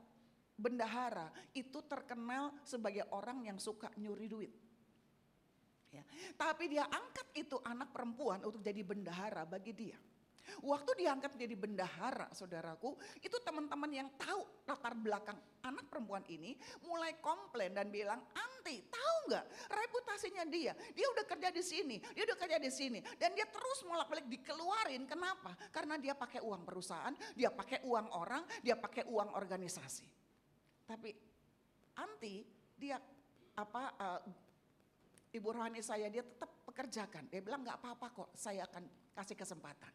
[SPEAKER 4] bendahara, itu terkenal sebagai orang yang suka nyuri duit. Ya. Tapi dia angkat itu anak perempuan untuk jadi bendahara bagi dia. Waktu diangkat jadi bendahara saudaraku, itu teman-teman yang tahu latar belakang anak perempuan ini mulai komplain dan bilang, "Anti, tahu nggak reputasinya dia udah kerja di sini, dia udah kerja di sini." Dan dia terus bolak-balik dikeluarin, kenapa? Karena dia pakai uang perusahaan, dia pakai uang orang, dia pakai uang organisasi. Tapi Anti, dia ibu rohani saya, dia tetap pekerjakan. Dia bilang nggak apa-apa kok, saya akan kasih kesempatan.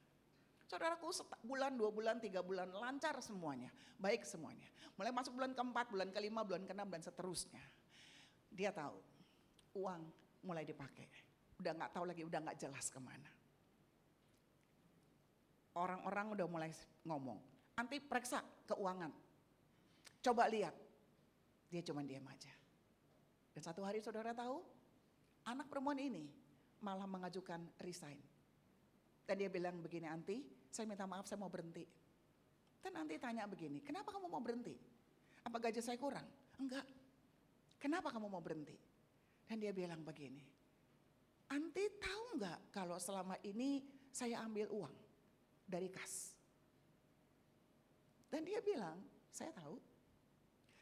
[SPEAKER 4] Saudaraku, bulan, 2 bulan, 3 bulan lancar semuanya, baik semuanya. Mulai masuk bulan keempat, bulan kelima, bulan keenam dan seterusnya. Dia tahu uang mulai dipakai, udah nggak tahu lagi, udah nggak jelas kemana. Orang-orang udah mulai ngomong, "Anti, periksa keuangan, coba lihat." Dia cuma diam aja. Dan satu hari saudara tahu, anak perempuan ini malah mengajukan resign. Dan dia bilang begini, "Anti, saya minta maaf, saya mau berhenti." Dan Anti tanya begini, "Kenapa kamu mau berhenti? Apa gaji saya kurang?" "Enggak." "Kenapa kamu mau berhenti?" Dan dia bilang begini, "Anti tahu enggak kalau selama ini saya ambil uang dari kas?" Dan dia bilang, "Saya tahu."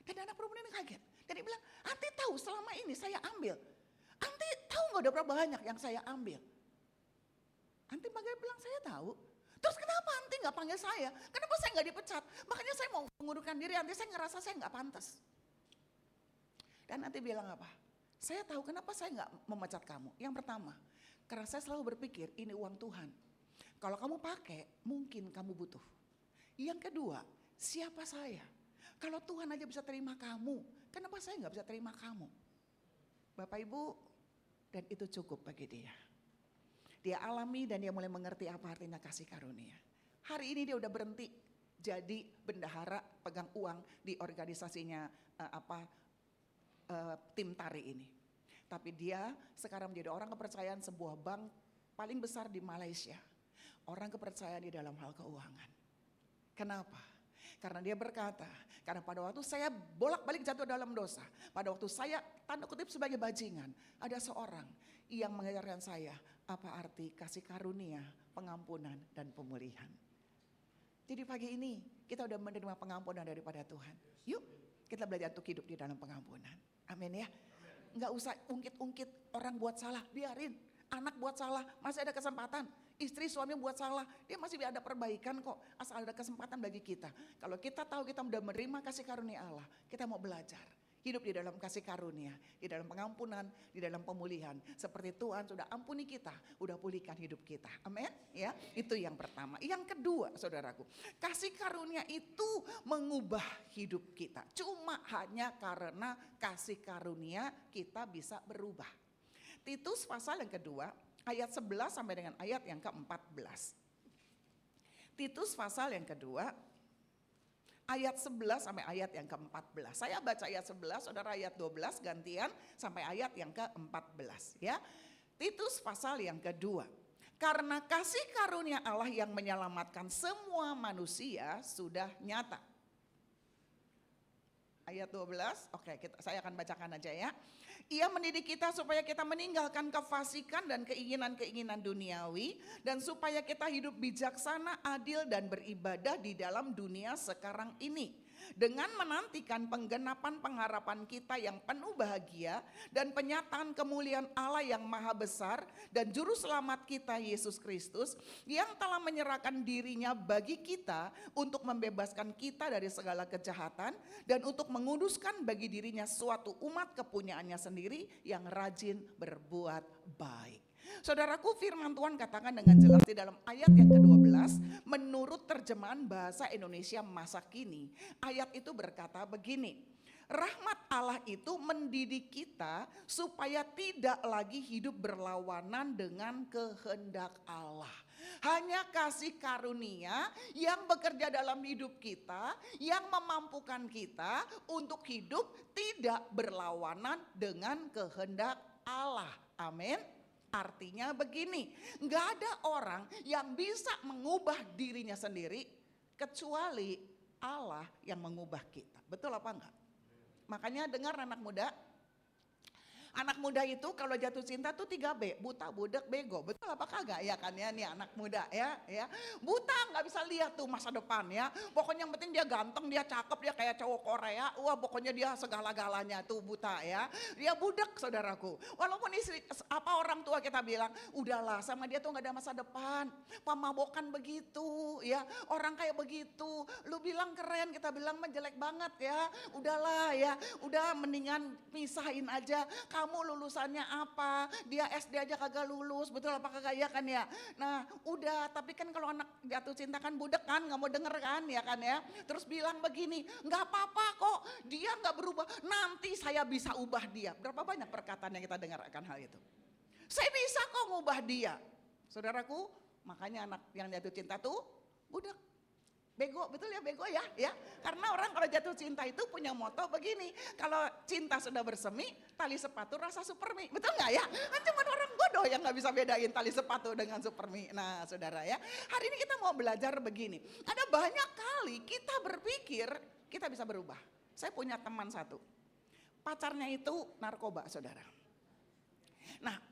[SPEAKER 4] Dan anak perempuan ini kaget. Dan dia bilang, "Anti tahu selama ini saya ambil. Anti tahu enggak udah berapa banyak yang saya ambil?" Anti panggil bilang, "Saya tahu." "Terus kenapa Anti nggak panggil saya? Kenapa saya nggak dipecat? Makanya saya mau mengundurkan diri, Anti, saya ngerasa saya nggak pantas." Dan Anti bilang apa? "Saya tahu kenapa saya nggak memecat kamu. Yang pertama, karena saya selalu berpikir ini uang Tuhan. Kalau kamu pakai, mungkin kamu butuh. Yang kedua, siapa saya? Kalau Tuhan aja bisa terima kamu, kenapa saya nggak bisa terima kamu?" Bapak Ibu, dan itu cukup bagi dia. Dia alami dan dia mulai mengerti apa artinya kasih karunia. Hari ini dia udah berhenti jadi bendahara pegang uang di organisasinya tim tari ini. Tapi dia sekarang menjadi orang kepercayaan sebuah bank paling besar di Malaysia. Orang kepercayaan di dalam hal keuangan. Kenapa? Karena dia berkata, karena pada waktu saya bolak-balik jatuh dalam dosa, pada waktu saya tanda kutip sebagai bajingan, ada seorang yang mengajarkan saya apa arti kasih karunia, pengampunan dan pemulihan. Jadi pagi ini kita udah menerima pengampunan daripada Tuhan. Yuk kita belajar untuk hidup di dalam pengampunan. Amin ya. Nggak usah ungkit-ungkit orang buat salah, biarin. Anak buat salah, masih ada kesempatan. Istri suami buat salah, dia masih ada perbaikan kok. Asal ada kesempatan bagi kita. Kalau kita tahu kita sudah menerima kasih karunia Allah, kita mau belajar. hidup di dalam kasih karunia, di dalam pengampunan, di dalam pemulihan. Seperti Tuhan sudah ampuni kita, udah pulihkan hidup kita. Amin. Ya, itu yang pertama. Yang kedua, saudaraku, kasih karunia itu mengubah hidup kita. Cuma hanya karena kasih karunia kita bisa berubah. Titus pasal yang kedua, ayat 11 sampai dengan ayat yang ke-14. Titus pasal yang kedua, ayat 11 sampai ayat yang ke-14. Saya baca ayat 11, saudara ayat 12 gantian sampai ayat yang ke-14 ya. Titus pasal yang kedua. Karena kasih karunia Allah yang menyelamatkan semua manusia sudah nyata. Ayat 12, oke saya akan bacakan aja ya. Ia mendidik kita supaya kita meninggalkan kefasikan dan keinginan-keinginan duniawi. Dan supaya kita hidup bijaksana, adil dan beribadah di dalam dunia sekarang ini. Dengan menantikan penggenapan pengharapan kita yang penuh bahagia dan penyataan kemuliaan Allah yang maha besar dan juru selamat kita Yesus Kristus yang telah menyerahkan dirinya bagi kita untuk membebaskan kita dari segala kejahatan dan untuk menguduskan bagi dirinya suatu umat kepunyaannya sendiri yang rajin berbuat baik. Saudaraku, firman Tuhan katakan dengan jelas di dalam ayat yang ke-12 menurut terjemahan bahasa Indonesia masa kini. Ayat itu berkata begini, rahmat Allah itu mendidik kita supaya tidak lagi hidup berlawanan dengan kehendak Allah. Hanya kasih karunia yang bekerja dalam hidup kita, yang memampukan kita untuk hidup tidak berlawanan dengan kehendak Allah. Amin. Artinya begini, gak ada orang yang bisa mengubah dirinya sendiri kecuali Allah yang mengubah kita. Betul apa enggak? Makanya dengar anak muda. Anak muda itu kalau jatuh cinta tuh 3B, buta, budak, bego. Betul apa kagak ya kan ya nih anak muda ya. Buta nggak bisa lihat tuh masa depan ya. Pokoknya yang penting dia ganteng, dia cakep, dia kayak cowok Korea. Wah pokoknya dia segala-galanya tuh buta ya. Dia budak saudaraku. Walaupun istri apa orang tua kita bilang, udahlah sama dia tuh nggak ada masa depan. Pemabokan begitu ya. Orang kayak begitu. Lu bilang keren, kita bilang menjelek banget ya. Udahlah ya. Udah mendingan pisahin aja. Kamu lulusannya apa? Dia SD aja kagak lulus, betul apa kagak ya kan ya? Nah udah, tapi kan kalau anak jatuh cinta kan budak kan, gak mau denger kan ya kan ya? Terus bilang begini, gak apa-apa kok, dia gak berubah, nanti saya bisa ubah dia. Berapa banyak perkataan yang kita dengar akan hal itu? Saya bisa kok ngubah dia. Saudaraku, makanya anak yang jatuh cinta tuh budak. Bego, betul ya bego ya, ya. Karena orang kalau jatuh cinta itu punya moto begini, kalau cinta sudah bersemi, tali sepatu rasa supermi, betul nggak ya? Kan cuma orang bodoh yang nggak bisa bedain tali sepatu dengan supermi. Nah saudara ya, hari ini kita mau belajar begini. Ada banyak kali kita berpikir kita bisa berubah. Saya punya teman satu, pacarnya itu narkoba saudara. Nah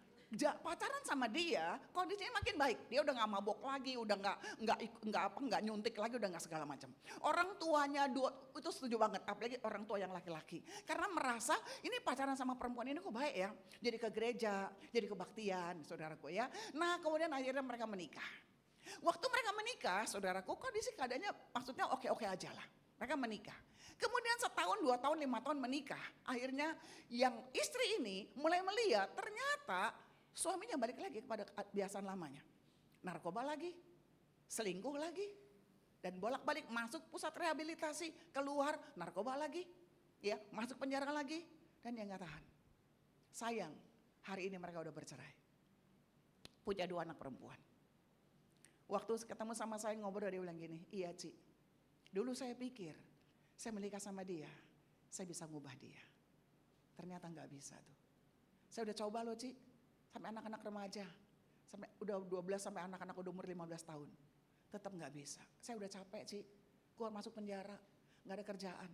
[SPEAKER 4] pacaran sama dia, kondisinya makin baik. Dia udah nggak mabok lagi, udah nggak nyuntik lagi, udah nggak segala macam. Orang tuanya itu setuju banget, apalagi orang tua yang laki-laki. Karena merasa ini pacaran sama perempuan ini kok baik ya. Jadi ke gereja, jadi kebaktian, saudaraku ya. Nah kemudian akhirnya mereka menikah. Waktu mereka menikah, saudaraku, kondisi keadaannya maksudnya oke-oke aja lah. Mereka menikah. Kemudian setahun, 2 tahun, 5 tahun menikah. Akhirnya yang istri ini mulai melihat ternyata suaminya balik lagi kepada kebiasaan lamanya. Narkoba lagi, selingkuh lagi, dan bolak-balik masuk pusat rehabilitasi, keluar narkoba lagi, ya masuk penjara lagi, dan dia nggak tahan. Sayang, hari ini mereka udah bercerai. Punya 2 anak perempuan. Waktu ketemu sama saya ngobrol, dia bilang gini, iya Ci, dulu saya pikir saya menikah sama dia, saya bisa ngubah dia. Ternyata nggak bisa tuh. Saya udah coba loh Ci, sampai anak-anak remaja, sampai udah 12 sampai anak-anak udah umur 15 tahun. Tetap gak bisa. Saya udah capek Ci, keluar masuk penjara, gak ada kerjaan.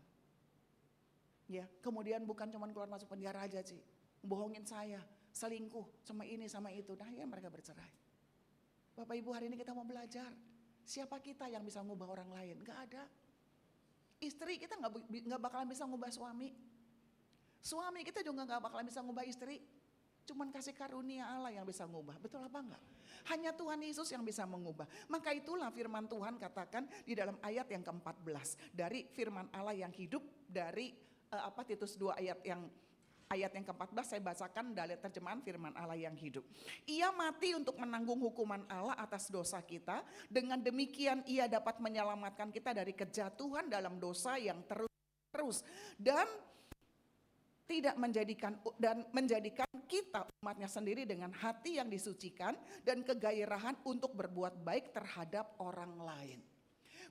[SPEAKER 4] Ya, kemudian bukan cuma keluar masuk penjara aja Ci, bohongin saya, selingkuh sama ini sama itu. Nah ya mereka bercerai. Bapak Ibu hari ini kita mau belajar, siapa kita yang bisa ngubah orang lain? Gak ada. Istri kita gak bakalan bisa ngubah suami. Suami kita juga gak bakalan bisa ngubah istri. Cuman kasih karunia Allah yang bisa mengubah, betul apa enggak? Hanya Tuhan Yesus yang bisa mengubah. Maka itulah firman Tuhan katakan di dalam ayat yang ke-14. Dari firman Allah yang hidup dari Titus 2 ayat yang ke-14 saya bacakan dari terjemahan firman Allah yang hidup. Ia mati untuk menanggung hukuman Allah atas dosa kita. Dengan demikian ia dapat menyelamatkan kita dari kejatuhan dalam dosa yang terus dan tidak menjadikan kita umatnya sendiri dengan hati yang disucikan dan kegairahan untuk berbuat baik terhadap orang lain.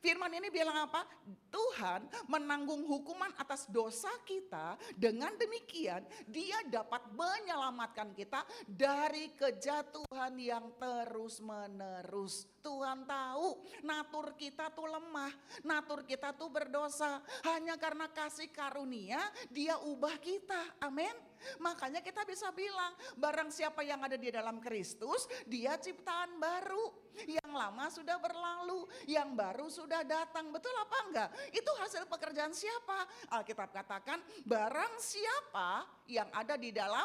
[SPEAKER 4] Firman ini bilang apa? Tuhan menanggung hukuman atas dosa kita. Dengan demikian dia dapat menyelamatkan kita dari kejatuhan yang terus menerus. Tuhan tahu natur kita tuh lemah, natur kita tuh berdosa. Hanya karena kasih karunia dia ubah kita. Amin. Makanya kita bisa bilang barang siapa yang ada di dalam Kristus dia ciptaan baru. Yang lama sudah berlalu, yang baru sudah datang. Betul apa enggak? Itu hasil pekerjaan siapa? Alkitab katakan barang siapa yang ada di dalam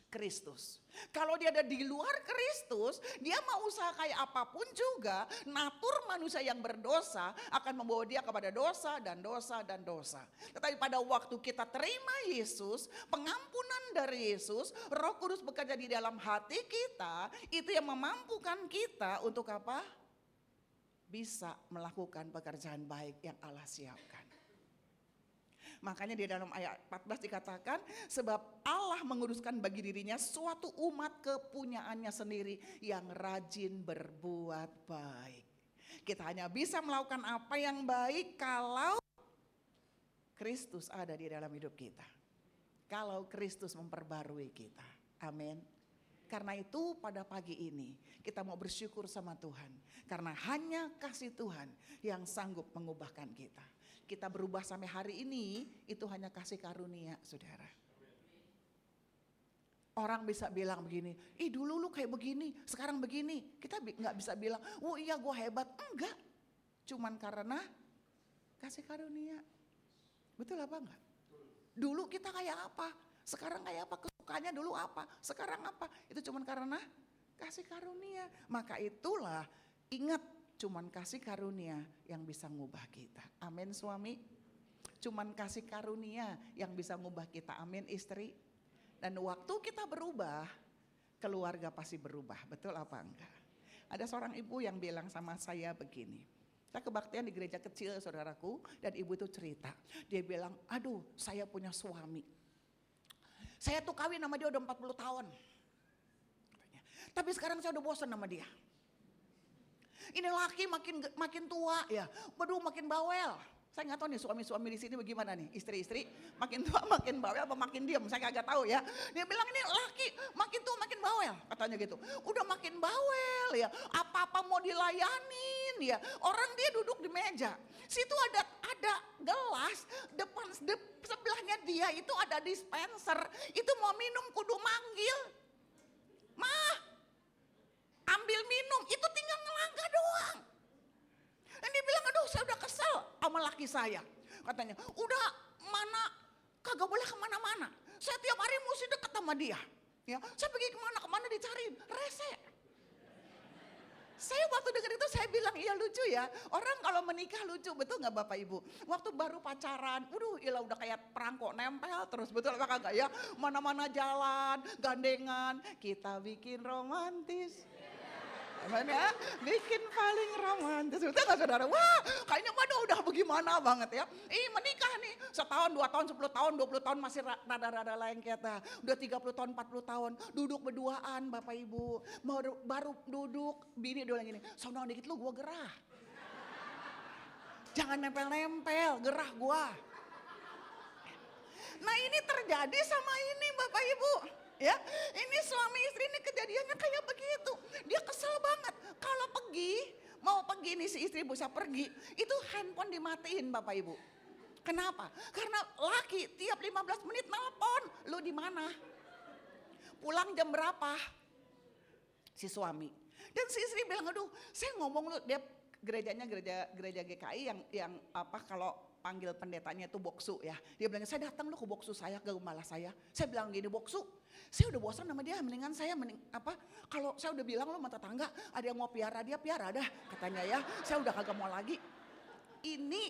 [SPEAKER 4] Kristus. Kalau dia ada di luar Kristus, dia mau usaha kayak apapun juga, natur manusia yang berdosa akan membawa dia kepada dosa dan dosa dan dosa. Tetapi pada waktu kita terima Yesus, pengampunan dari Yesus, Roh Kudus bekerja di dalam hati kita, itu yang memampukan kita untuk apa? Bisa melakukan pekerjaan baik yang Allah siapkan. Makanya di dalam ayat 14 dikatakan sebab Allah menguduskan bagi dirinya suatu umat kepunyaannya sendiri yang rajin berbuat baik. Kita hanya bisa melakukan apa yang baik kalau Kristus ada di dalam hidup kita. Kalau Kristus memperbarui kita. Amin. Karena itu pada pagi ini kita mau bersyukur sama Tuhan. Karena hanya kasih Tuhan yang sanggup mengubahkan kita. Kita berubah sampai hari ini itu hanya kasih karunia, saudara. Orang bisa bilang begini, dulu lu kayak begini, sekarang begini. Kita nggak bisa bilang, oh iya gue hebat. Enggak, cuman karena kasih karunia. Betul apa enggak? Dulu kita kayak apa, sekarang kayak apa, kesukaannya dulu apa, sekarang apa. Itu cuman karena kasih karunia. Maka itulah ingat, cuman kasih karunia yang bisa ngubah kita. Amin suami. Cuman kasih karunia yang bisa ngubah kita. Amin istri. Dan waktu kita berubah, keluarga pasti berubah. Betul apa enggak? Ada seorang ibu yang bilang sama saya begini. Saya kebaktian di gereja kecil saudaraku. Dan ibu itu cerita. Dia bilang, aduh saya punya suami. Saya tuh kawin sama dia udah 40 tahun. Tapi sekarang saya udah bosan sama dia. Ini laki makin tua ya, waduh makin bawel. Saya nggak tahu nih suami-suami di sini bagaimana nih, istri-istri makin tua makin bawel apa makin diam, saya kagak tahu ya. Dia bilang ini laki makin tua makin bawel, katanya gitu. Udah makin bawel ya, apa-apa mau dilayanin ya. Orang dia duduk di meja, situ ada gelas, sebelahnya dia itu ada dispenser, itu mau minum kudu manggil, mah ambil minum, itu tinggal ngelangkah doang. Dan dia bilang, aduh saya udah kesel sama laki saya. Katanya, udah mana, kagak boleh kemana-mana. Saya tiap hari mesti deket sama dia. Ya, saya pergi kemana dicariin, rese. Saya waktu denger itu saya bilang, iya lucu ya. Orang kalau menikah lucu, betul gak Bapak Ibu? Waktu baru pacaran, ilah udah kayak perangkok nempel terus, betul apa kagak ya? Mana-mana jalan, gandengan, kita bikin romantis. Gimana ya? Bikin paling romantis. Betul gak saudara? Wah kayaknya udah bagaimana banget ya. Menikah nih setahun, 2 tahun, 10 tahun, 20 tahun masih rada-rada lengket. Udah 30 tahun, 40 tahun duduk berduaan Bapak Ibu. Baru duduk, bini doang gini, sono dikit lu gua gerah. Jangan nempel-nempel, gerah gua. Nah ini terjadi sama ini Bapak Ibu. Ya, ini suami istri ini kejadiannya kayak begitu. Dia kesel banget. Kalau mau pergi nih si istri bisa pergi, itu handphone dimatiin Bapak Ibu. Kenapa? Karena laki tiap 15 menit nelpon, lu di mana? Pulang jam berapa? Si suami. Dan si istri bilang, aduh, saya ngomong lu, dia gerejanya gereja GKI yang apa kalau panggil pendetanya itu boksu ya. Dia bilang, saya datang lu ke boksu saya, ke gembala saya. Saya bilang gini, boksu, saya udah bosan sama dia, mendingan saya kalau saya udah bilang lu sama tetangga, ada yang mau piara dia, piara dah katanya ya. Saya udah kagak mau lagi. Ini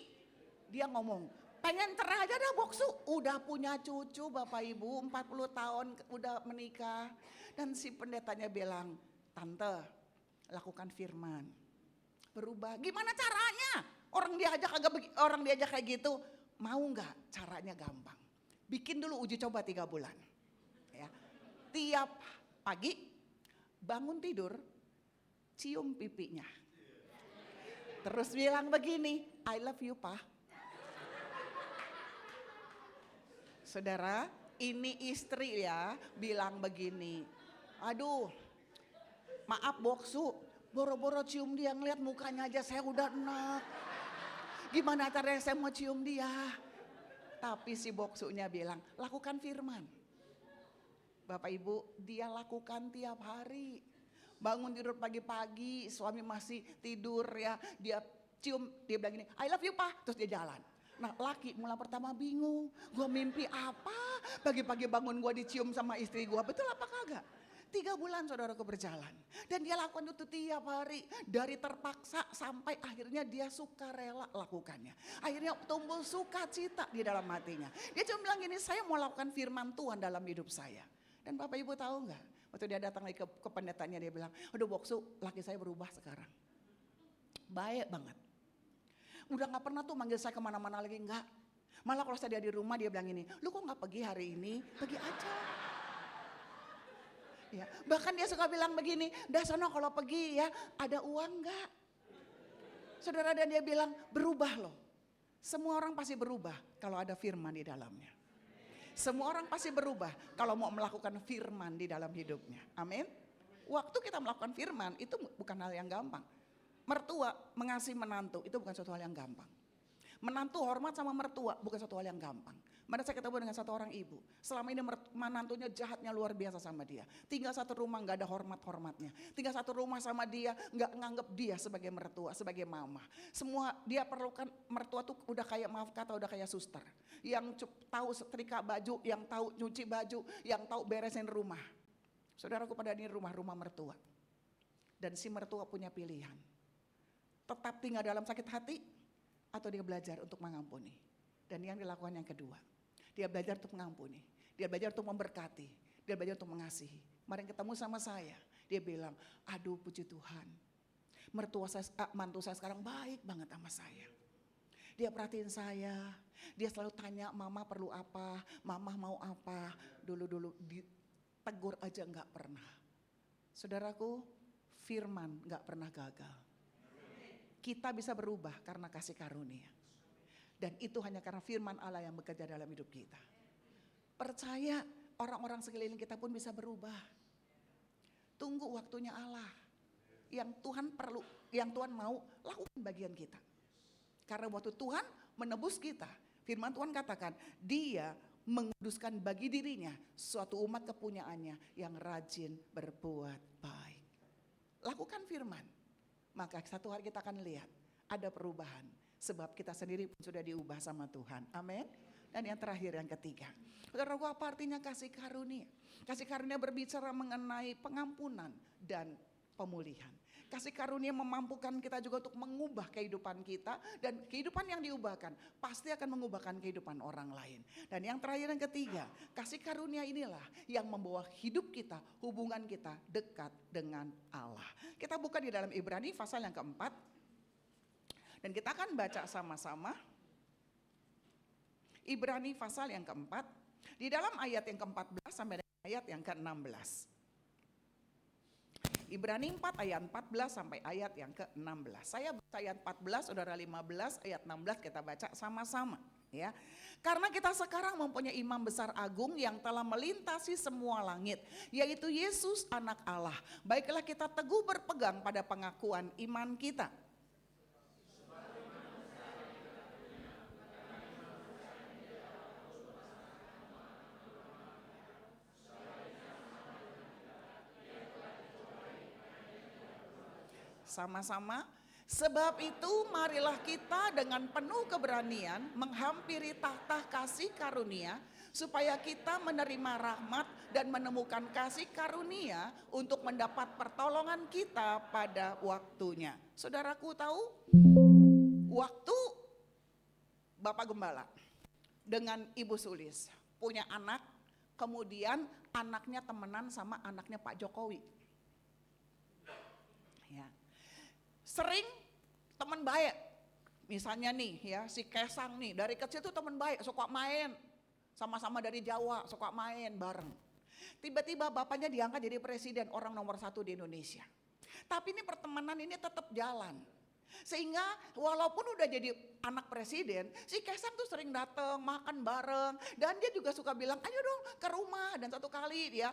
[SPEAKER 4] dia ngomong, Pengen cerai aja dah Boksu. Udah punya cucu Bapak Ibu 40 tahun udah menikah. Dan si pendetanya bilang, tante lakukan firman. Berubah, gimana caranya? Orang diajak kayak gitu. Mau gak? Caranya gampang. Bikin dulu uji coba 3 bulan. Ya. Tiap pagi bangun tidur, cium pipinya. Terus bilang begini, I love you Pa. Saudara, ini istri ya bilang begini, aduh maaf Boksu, boro-boro cium dia ngeliat mukanya aja saya udah enak. Gimana caranya saya mau cium dia? Tapi si Boksunya bilang, lakukan firman. Bapak Ibu, dia lakukan tiap hari. Bangun tidur pagi-pagi, suami masih tidur ya, dia cium, dia bilang gini, I love you Pa, terus dia jalan. Nah laki mulai pertama bingung, gue mimpi apa, pagi-pagi bangun gue dicium sama istri gue, betul apa kagak? 3 bulan saudaraku berjalan, dan dia lakukan itu tiap hari, dari terpaksa sampai akhirnya dia suka rela lakukannya. Akhirnya tumbuh sukacita di dalam hatinya. Dia cuma bilang gini, saya mau lakukan firman Tuhan dalam hidup saya. Dan Bapak Ibu tahu nggak? Waktu dia datang lagi ke pendetanya dia bilang, aduh Boksu, laki saya berubah sekarang. Baik banget. Udah gak pernah tuh manggil saya kemana-mana lagi, enggak. Malah kalau saya di rumah dia bilang ini, lu kok gak pergi hari ini, pergi aja. Ya, bahkan dia suka bilang begini, dah sono kalau pergi ya ada uang enggak. Saudara, dan dia bilang berubah loh. Semua orang pasti berubah kalau ada firman di dalamnya. Semua orang pasti berubah kalau mau melakukan firman di dalam hidupnya. Amin. Waktu kita melakukan firman itu bukan hal yang gampang. Mertua mengasihi menantu itu bukan suatu hal yang gampang. Menantu hormat sama mertua bukan suatu hal yang gampang. Mana saya ketemu dengan satu orang ibu, selama ini menantunya jahatnya luar biasa sama dia. Tinggal satu rumah gak ada hormatnya. Tinggal satu rumah sama dia, gak nganggep dia sebagai mertua, sebagai mama. Semua dia perlukan, mertua tuh udah kayak, maaf kata, udah kayak suster. Yang tahu setrika baju, yang tahu nyuci baju, yang tahu beresin rumah. Saudaraku, pada ini rumah mertua. Dan si mertua punya pilihan. Tetap tinggal dalam sakit hati atau dia belajar untuk mengampuni. Dan yang dilakukan yang kedua, dia belajar untuk mengampuni, dia belajar untuk memberkati, dia belajar untuk mengasihi. Kemarin ketemu sama saya, dia bilang, aduh puji Tuhan, mantu saya sekarang baik banget sama saya. Dia perhatiin saya, dia selalu tanya mama perlu apa, mama mau apa, dulu ditegur aja gak pernah. Saudaraku, firman gak pernah gagal. Kita bisa berubah karena kasih karunia. Dan itu hanya karena firman Allah yang bekerja dalam hidup kita. Percaya orang-orang sekeliling kita pun bisa berubah. Tunggu waktunya Allah. Yang Tuhan perlu, yang Tuhan mau, lakukan bagian kita. Karena waktu Tuhan menebus kita, firman Tuhan katakan, Dia menguduskan bagi dirinya suatu umat kepunyaannya yang rajin berbuat baik. Lakukan firman. Maka satu hari kita akan lihat ada perubahan. Sebab kita sendiri pun sudah diubah sama Tuhan. Amin. Dan yang terakhir, yang ketiga. Saudaraku, apa artinya kasih karunia? Kasih karunia berbicara mengenai pengampunan dan pemulihan. Kasih karunia memampukan kita juga untuk mengubah kehidupan kita. Dan kehidupan yang diubahkan pasti akan mengubahkan kehidupan orang lain. Dan yang terakhir, yang ketiga. Kasih karunia inilah yang membawa hidup kita, hubungan kita dekat dengan Allah. Kita buka di dalam Ibrani pasal yang keempat. Dan kita akan baca sama-sama Ibrani pasal yang keempat. Di dalam ayat yang ke-14 sampai dengan ayat yang ke-16. Ibrani 4 ayat 14 sampai ayat yang ke-16. Saya baca ayat 14, saudara 15, ayat 16 kita baca sama-sama. Ya, karena kita sekarang mempunyai imam besar agung yang telah melintasi semua langit, yaitu Yesus anak Allah. Baiklah kita teguh berpegang pada pengakuan iman kita. Sama-sama, sebab itu marilah kita dengan penuh keberanian menghampiri tahta kasih karunia supaya kita menerima rahmat dan menemukan kasih karunia untuk mendapat pertolongan kita pada waktunya. Saudaraku tahu waktu Bapak Gembala dengan Ibu Sulis, punya anak, kemudian anaknya temenan sama anaknya Pak Jokowi. Ya. Sering teman baik, misalnya nih ya si Kesang nih dari kecil tuh teman baik, suka main, sama-sama dari Jawa, suka main bareng. Tiba-tiba bapaknya diangkat jadi presiden, orang nomor 1 di Indonesia. Tapi ini pertemanan ini tetap jalan. Sehingga walaupun udah jadi anak presiden, si Kesang tuh sering datang makan bareng, dan dia juga suka bilang ayo dong ke rumah. Dan satu kali dia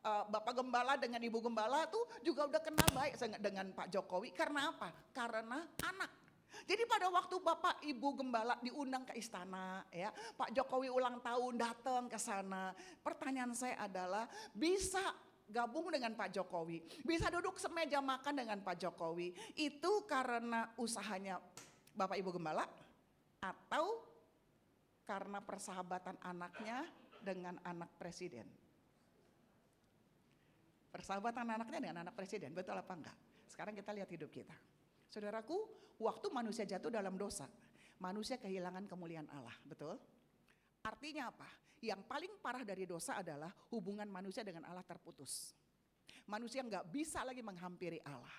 [SPEAKER 4] Bapak Gembala dengan Ibu Gembala tuh juga udah kenal baik dengan Pak Jokowi. Karena apa? Karena anak. Jadi pada waktu Bapak Ibu Gembala diundang ke istana, ya, Pak Jokowi ulang tahun datang ke sana. Pertanyaan saya adalah, bisa gabung dengan Pak Jokowi, bisa duduk semeja makan dengan Pak Jokowi, itu karena usahanya Bapak Ibu Gembala atau karena persahabatan anaknya dengan anak presiden? Persahabatan anaknya dengan anak presiden, betul apa enggak? Sekarang kita lihat hidup kita. Saudaraku, waktu manusia jatuh dalam dosa, manusia kehilangan kemuliaan Allah, betul? Artinya apa? Yang paling parah dari dosa adalah hubungan manusia dengan Allah terputus. Manusia nggak bisa lagi menghampiri Allah.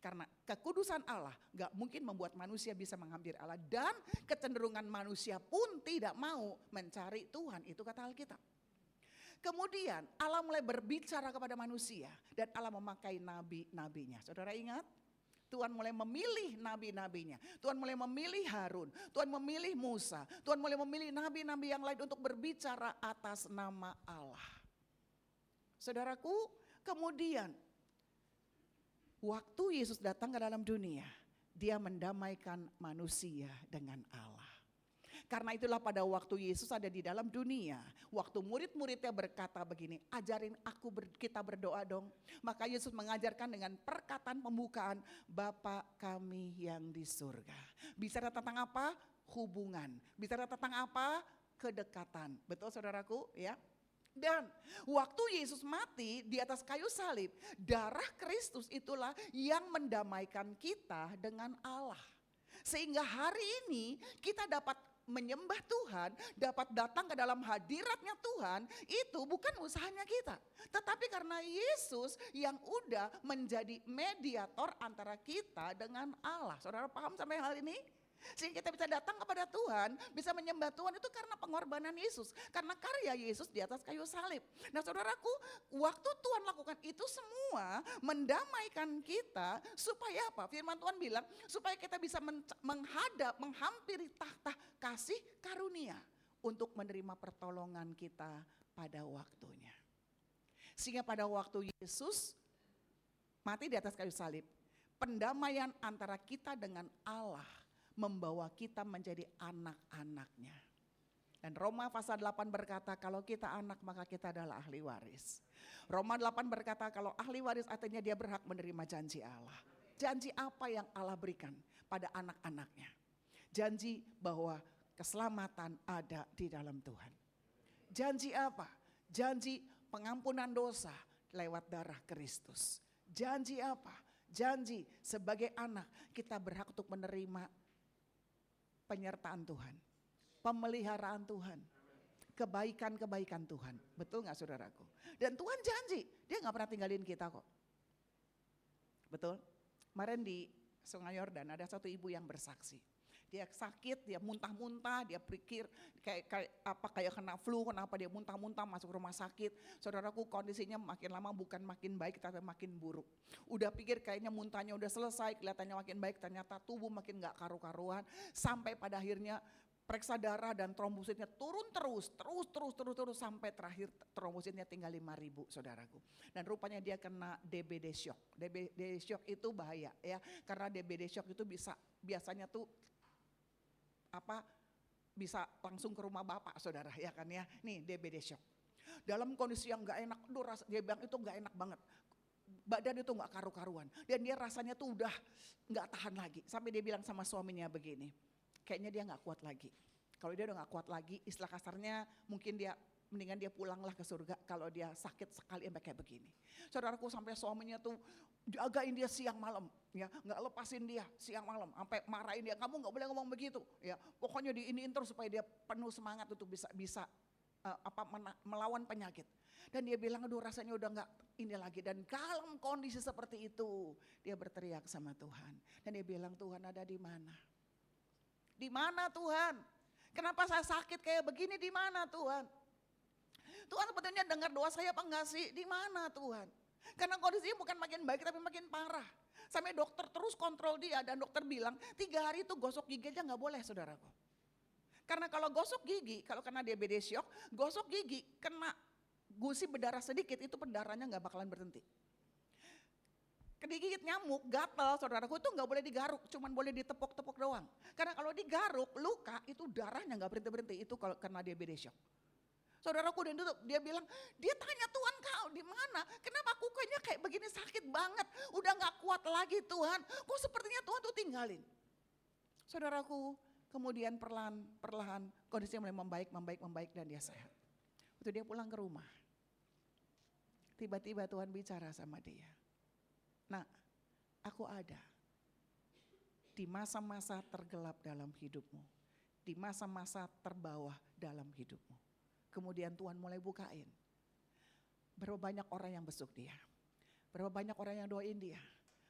[SPEAKER 4] Karena kekudusan Allah nggak mungkin membuat manusia bisa menghampiri Allah. Dan kecenderungan manusia pun tidak mau mencari Tuhan, itu kata Alkitab. Kemudian Allah mulai berbicara kepada manusia dan Allah memakai nabi-nabinya. Saudara ingat? Tuhan mulai memilih nabi-nabinya. Tuhan mulai memilih Harun. Tuhan memilih Musa. Tuhan mulai memilih nabi-nabi yang lain untuk berbicara atas nama Allah. Saudaraku, kemudian waktu Yesus datang ke dalam dunia, dia mendamaikan manusia dengan Allah. Karena itulah pada waktu Yesus ada di dalam dunia, waktu murid-muridnya berkata begini, ajarin aku kita berdoa dong. Maka Yesus mengajarkan dengan perkataan pembukaan, Bapa kami yang di surga. Bicara tentang apa? Hubungan. Bicara tentang apa? Kedekatan. Betul saudaraku ya? Dan waktu Yesus mati di atas kayu salib, darah Kristus itulah yang mendamaikan kita dengan Allah. Sehingga hari ini kita dapat menyembah Tuhan, dapat datang ke dalam hadiratnya Tuhan, itu bukan usahanya kita. Tetapi karena Yesus yang udah menjadi mediator antara kita dengan Allah. Saudara paham sampai hal ini? Sehingga kita bisa datang kepada Tuhan, bisa menyembah Tuhan itu karena pengorbanan Yesus. Karena karya Yesus di atas kayu salib. Nah saudaraku, waktu Tuhan lakukan itu semua mendamaikan kita supaya apa? Firman Tuhan bilang supaya kita bisa menghampiri tahta kasih karunia untuk menerima pertolongan kita pada waktunya. Sehingga pada waktu Yesus mati di atas kayu salib, pendamaian antara kita dengan Allah membawa kita menjadi anak-anaknya. Dan Roma pasal 8 berkata kalau kita anak maka kita adalah ahli waris. Roma 8 berkata kalau ahli waris artinya dia berhak menerima janji Allah. Janji apa yang Allah berikan pada anak-anaknya? Janji bahwa keselamatan ada di dalam Tuhan. Janji apa? Janji pengampunan dosa lewat darah Kristus. Janji apa? Janji sebagai anak kita berhak untuk menerima penyertaan Tuhan, pemeliharaan Tuhan, kebaikan-kebaikan Tuhan. Betul gak saudaraku? Dan Tuhan janji, dia gak pernah tinggalin kita kok. Betul? Kemarin di Sungai Yordan ada satu ibu yang bersaksi. Dia sakit, dia muntah-muntah, dia pikir kayak kena flu, kenapa dia muntah-muntah masuk rumah sakit. Saudaraku kondisinya makin lama bukan makin baik tapi makin buruk. Udah pikir kayaknya muntahnya udah selesai, kelihatannya makin baik, ternyata tubuh makin gak karu-karuan. Sampai pada akhirnya periksa darah dan trombositnya turun terus sampai terakhir trombositnya tinggal 5.000 saudaraku. Dan rupanya dia kena DBD shock. DBD shock itu bahaya ya, karena DBD shock itu biasanya tuh bisa langsung ke rumah bapak saudara ya kan ya. Nih DBD shock. Dalam kondisi yang gak enak, dia bilang itu gak enak banget. Badan itu gak karu-karuan. Dan dia rasanya tuh udah gak tahan lagi. Sampai dia bilang sama suaminya begini, kayaknya dia gak kuat lagi. Kalau dia udah gak kuat lagi, istilah kasarnya mungkin dia mendingan dia pulanglah ke surga kalau dia sakit sekali sampai kayak begini. Saudaraku, sampai suaminya tuh jagain dia siang malam, ya, nggak lepasin dia siang malam, sampai marahin dia, kamu nggak boleh ngomong begitu, ya, pokoknya diiniin terus supaya dia penuh semangat untuk bisa melawan penyakit. Dan dia bilang, aduh rasanya udah nggak ini lagi. Dan dalam kondisi seperti itu dia berteriak sama Tuhan. Dan dia bilang, Tuhan ada di mana? Di mana Tuhan? Kenapa saya sakit kayak begini, di mana Tuhan? Tuhan sebetulnya dengar doa saya apa enggak sih? Di mana Tuhan? Karena kondisinya bukan makin baik tapi makin parah. Sampai dokter terus kontrol dia dan dokter bilang 3 hari itu gosok gigi aja nggak boleh, saudaraku. Karena kalau gosok gigi, kalau kena diabetes shock, gosok gigi kena gusi berdarah sedikit itu pendarahnya nggak bakalan berhenti. Digigit nyamuk, gatal, saudaraku, itu nggak boleh digaruk, cuman boleh ditepuk-tepuk doang. Karena kalau digaruk, luka itu darahnya nggak berhenti-berhenti, itu kalau kena diabetes shock. Saudaraku, dan itu dia bilang, dia tanya, Tuhan kau di mana? Kenapa aku kayaknya kayak begini sakit banget, udah nggak kuat lagi Tuhan. Kok sepertinya Tuhan tuh tinggalin. Saudaraku, kemudian perlahan kondisinya mulai membaik dan dia sehat. Waktu dia pulang ke rumah, tiba-tiba Tuhan bicara sama dia. Nah, aku ada di masa-masa tergelap dalam hidupmu, di masa-masa terbawah dalam hidupmu. Kemudian Tuhan mulai bukain. Berapa banyak orang yang besuk dia. Berapa banyak orang yang doain dia.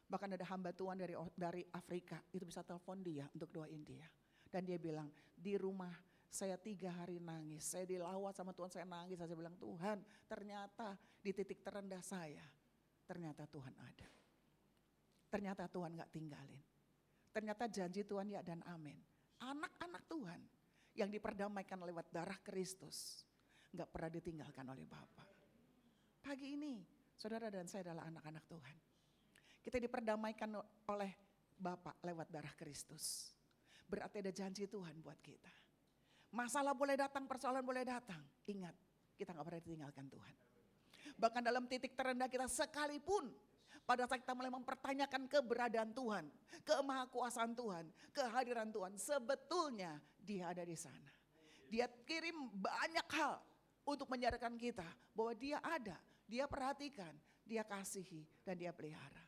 [SPEAKER 4] Bahkan ada hamba Tuhan dari Afrika itu bisa telepon dia untuk doain dia. Dan dia bilang, di rumah saya 3 hari nangis. Saya dilawat sama Tuhan, saya nangis. Saya bilang, Tuhan ternyata di titik terendah saya, ternyata Tuhan ada. Ternyata Tuhan gak tinggalin. Ternyata janji Tuhan ya dan amin. Anak-anak Tuhan yang diperdamaikan lewat darah Kristus gak pernah ditinggalkan oleh Bapa. Pagi ini saudara dan saya adalah anak-anak Tuhan. Kita diperdamaikan oleh Bapa lewat darah Kristus. Berarti ada janji Tuhan buat kita. Masalah boleh datang, persoalan boleh datang. Ingat, kita gak pernah ditinggalkan Tuhan. Bahkan dalam titik terendah kita sekalipun, pada saat kita mulai mempertanyakan keberadaan Tuhan, kemahakuasaan Tuhan, kehadiran Tuhan, sebetulnya Dia ada di sana. Dia kirim banyak hal untuk menyadarkan kita bahwa Dia ada, Dia perhatikan, Dia kasihi dan Dia pelihara.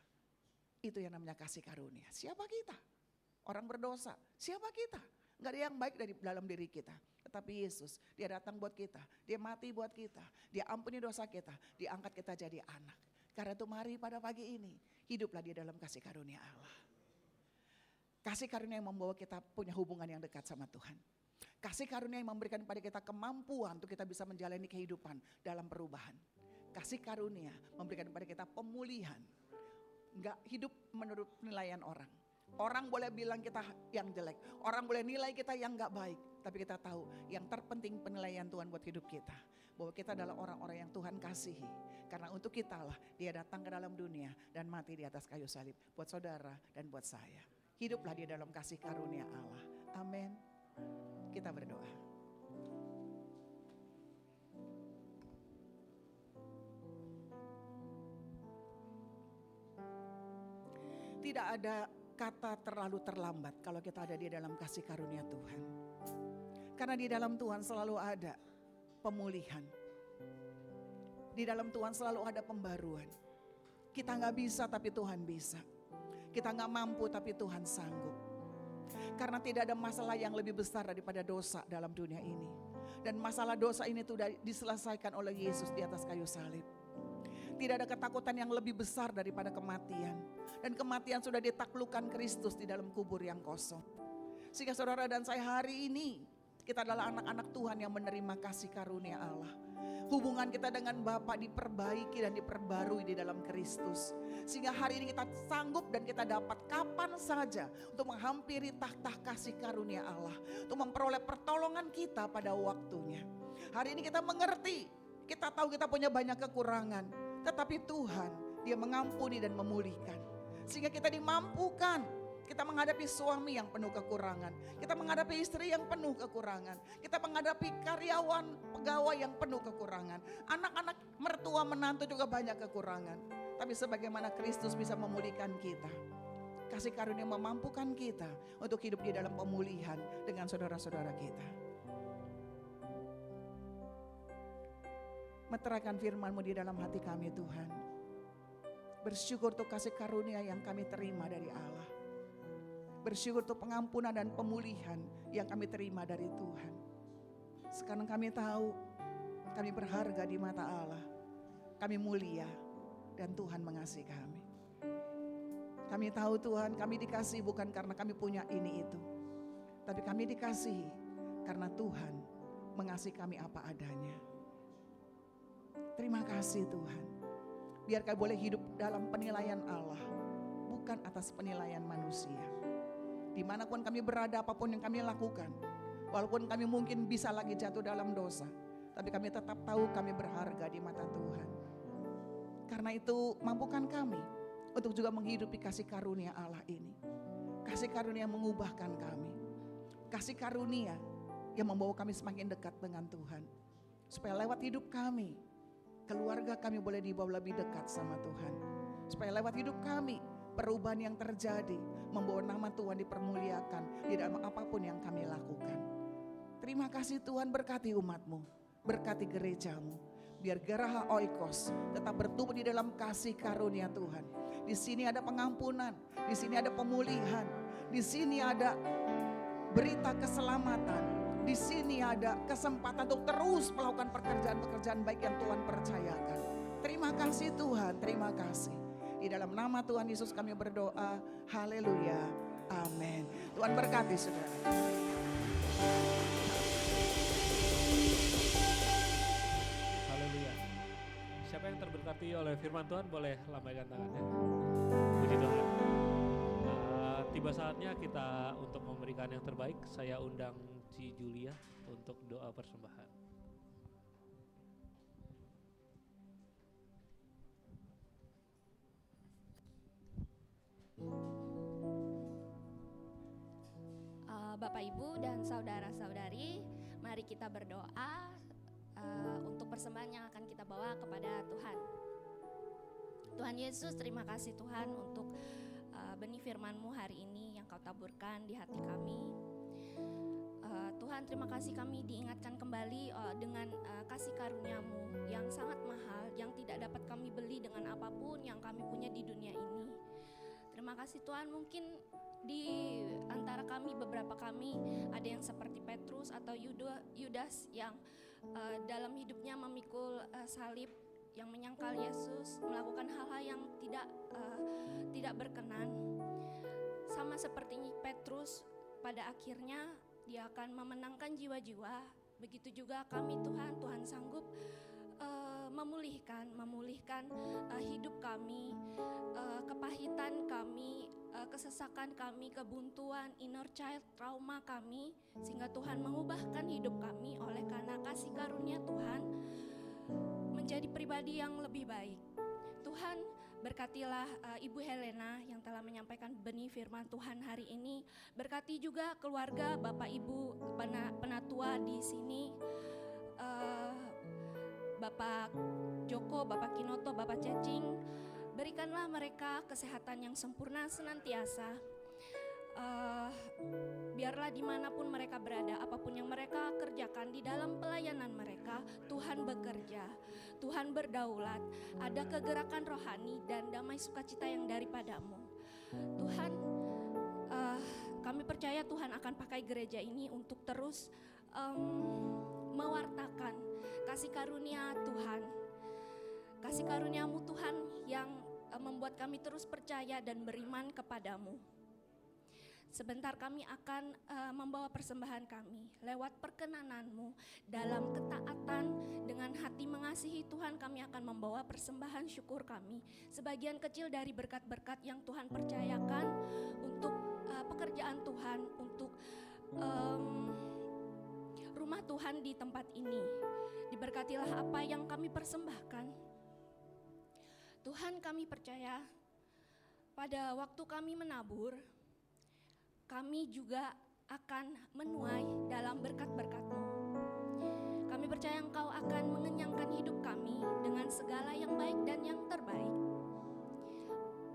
[SPEAKER 4] Itu yang namanya kasih karunia. Siapa kita? Orang berdosa. Siapa kita? Gak ada yang baik dari dalam diri kita. Tetapi Yesus, Dia datang buat kita, Dia mati buat kita, Dia ampuni dosa kita, Dia angkat kita jadi anak. Karena itu mari pada pagi ini, hiduplah dia dalam kasih karunia Allah. Kasih karunia yang membawa kita punya hubungan yang dekat sama Tuhan. Kasih karunia yang memberikan pada kita kemampuan untuk kita bisa menjalani kehidupan dalam perubahan. Kasih karunia memberikan pada kita pemulihan. Enggak hidup menurut penilaian orang. Orang boleh bilang kita yang jelek, orang boleh nilai kita yang enggak baik. Tapi kita tahu yang terpenting penilaian Tuhan buat hidup kita. Bahwa kita adalah orang-orang yang Tuhan kasihi. Karena untuk kita lah Dia datang ke dalam dunia dan mati di atas kayu salib. Buat saudara dan buat saya. Hiduplah dia dalam kasih karunia Allah. Amin. Kita berdoa. Tidak ada kata terlalu terlambat kalau kita ada di dalam kasih karunia Tuhan. Karena di dalam Tuhan selalu ada pemulihan. Di dalam Tuhan selalu ada pembaruan. Kita gak bisa tapi Tuhan bisa. Kita gak mampu tapi Tuhan sanggup. Karena tidak ada masalah yang lebih besar daripada dosa dalam dunia ini. Dan masalah dosa ini sudah diselesaikan oleh Yesus di atas kayu salib. Tidak ada ketakutan yang lebih besar daripada kematian. Dan kematian sudah ditaklukkan Kristus di dalam kubur yang kosong. Sehingga saudara dan saya hari ini, kita adalah anak-anak Tuhan yang menerima kasih karunia Allah. Hubungan kita dengan Bapa diperbaiki dan diperbarui di dalam Kristus. Sehingga hari ini kita sanggup dan kita dapat kapan saja untuk menghampiri takhta kasih karunia Allah. Untuk memperoleh pertolongan kita pada waktunya. Hari ini kita mengerti, kita tahu kita punya banyak kekurangan. Tetapi Tuhan, Dia mengampuni dan memulihkan. Sehingga kita dimampukan. Kita menghadapi suami yang penuh kekurangan. Kita menghadapi istri yang penuh kekurangan. Kita menghadapi karyawan, pegawai yang penuh kekurangan. Anak-anak, mertua, menantu juga banyak kekurangan. Tapi sebagaimana Kristus bisa memulihkan kita. Kasih karunia memampukan kita untuk hidup di dalam pemulihan dengan saudara-saudara kita. meteraikan firman-Mu di dalam hati kami Tuhan. Bersyukur untuk kasih karunia yang kami terima dari Allah. Bersyukur untuk pengampunan dan pemulihan yang kami terima dari Tuhan. Sekarang kami tahu kami berharga di mata Allah. Kami mulia dan Tuhan mengasihi kami. Kami tahu Tuhan, kami dikasihi bukan karena kami punya ini itu. Tapi kami dikasihi karena Tuhan mengasihi kami apa adanya. Terima kasih Tuhan. Biar kami boleh hidup dalam penilaian Allah, bukan atas penilaian manusia. Dimanapun kami berada, apapun yang kami lakukan, walaupun kami mungkin bisa lagi jatuh dalam dosa, tapi kami tetap tahu kami berharga di mata Tuhan. Karena itu mampukan kami untuk juga menghidupi kasih karunia Allah ini. Kasih karunia yang mengubahkan kami. Kasih karunia yang membawa kami semakin dekat dengan Tuhan. Supaya lewat hidup kami, keluarga kami boleh dibawa lebih dekat sama Tuhan. Supaya lewat hidup kami, perubahan yang terjadi membawa nama Tuhan dipermuliakan di dalam apapun yang kami lakukan. Terima kasih Tuhan, berkati umat-Mu, berkati gereja-Mu. Biar Geraha Oikos tetap bertumbuh di dalam kasih karunia Tuhan. Di sini ada pengampunan, di sini ada pemulihan, di sini ada berita keselamatan. Di sini ada kesempatan untuk terus melakukan pekerjaan-pekerjaan baik yang Tuhan percayakan. Terima kasih Tuhan, terima kasih. Di dalam nama Tuhan Yesus kami berdoa, haleluya, amin. Tuhan berkati saudara.
[SPEAKER 2] Haleluya. Siapa yang terberkati oleh firman Tuhan boleh lambaikan tangannya. Puji Tuhan. Tiba saatnya kita untuk memberikan yang terbaik. Saya undang Ci Julia untuk doa persembahan.
[SPEAKER 5] Bapak Ibu dan saudara-saudari, mari kita berdoa untuk persembahan yang akan kita bawa kepada Tuhan. Tuhan Yesus, terima kasih Tuhan untuk benih firman-Mu hari ini yang Kau taburkan di hati kami. Tuhan, terima kasih kami diingatkan kembali dengan kasih karunia-Mu yang sangat mahal, yang tidak dapat kami beli dengan apapun yang kami punya di dunia ini. Terima kasih Tuhan, mungkin di antara kami, beberapa kami ada yang seperti Petrus atau Yudas yang dalam hidupnya memikul salib, yang menyangkal Yesus, melakukan hal-hal yang tidak berkenan. Sama seperti Petrus, pada akhirnya dia akan memenangkan jiwa-jiwa. Begitu juga kami Tuhan sanggup memulihkan hidup kami, kepahitan kami, kesesakan kami, kebuntuan, inner child, trauma kami, sehingga Tuhan mengubahkan hidup kami oleh karena kasih karunia Tuhan menjadi pribadi yang lebih baik. Tuhan, berkatilah Ibu Helena yang telah menyampaikan benih firman Tuhan hari ini. Berkati juga keluarga Bapak Ibu penatua di sini, Bapak Joko, Bapak Kinoto, Bapak Cacing. Berikanlah mereka kesehatan yang sempurna senantiasa. Biarlah dimanapun mereka berada, apapun yang mereka kerjakan di dalam pelayanan mereka, Tuhan bekerja, Tuhan berdaulat, ada kegerakan rohani dan damai sukacita yang daripadamu. Tuhan, kami percaya Tuhan akan pakai gereja ini untuk terus mewartakan kasih karunia Tuhan, kasih karuniamu Tuhan yang membuat kami terus percaya dan beriman kepadamu. Sebentar kami akan membawa persembahan kami lewat perkenananmu. Dalam ketaatan dengan hati mengasihi Tuhan, kami akan membawa persembahan syukur kami. Sebagian kecil dari berkat-berkat yang Tuhan percayakan untuk pekerjaan Tuhan, untuk rumah Tuhan di tempat ini. Diberkatilah apa yang kami persembahkan. Tuhan, kami percaya pada waktu kami menabur, kami juga akan menuai dalam berkat-berkat-Mu. Kami percaya Engkau akan mengenyangkan hidup kami dengan segala yang baik dan yang terbaik.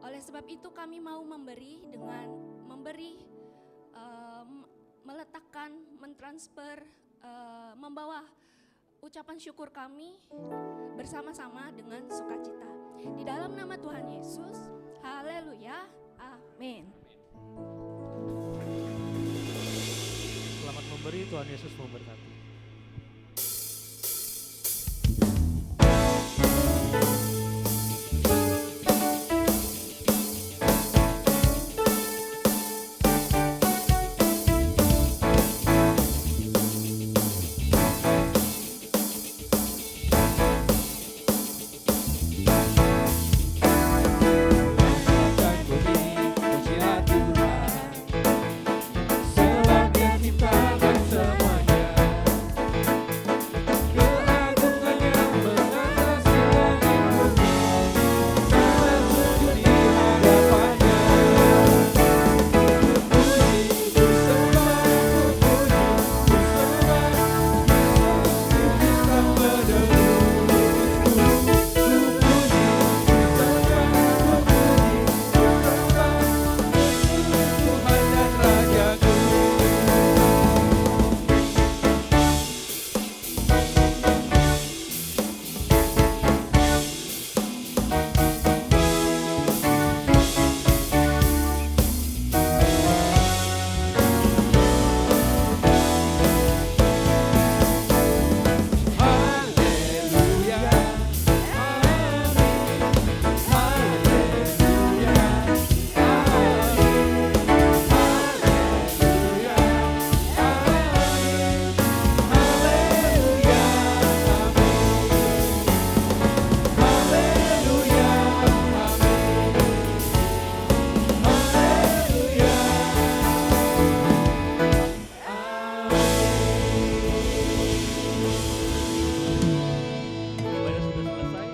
[SPEAKER 5] Oleh sebab itu kami mau memberi dengan meletakkan, mentransfer, membawa ucapan syukur kami bersama-sama dengan sukacita. Di dalam nama Tuhan Yesus, haleluya, amin.
[SPEAKER 2] Selamat memberi, Tuhan Yesus memberkati.
[SPEAKER 3] Selangnya kita dan semuanya, keagungannya mengatas langit bumi, kita sujud di hadapannya. Puji, ku sembah, ku puji, ku sembah, Tuhan menebusku. Ku puji, ku sembah, ku puji, ku sembah, Tuhan dan Rajaku. Haleluya, amin. Haleluya, amin. Haleluya, amin. Haleluya, amin. Haleluya,
[SPEAKER 2] Ibadah sudah selesai.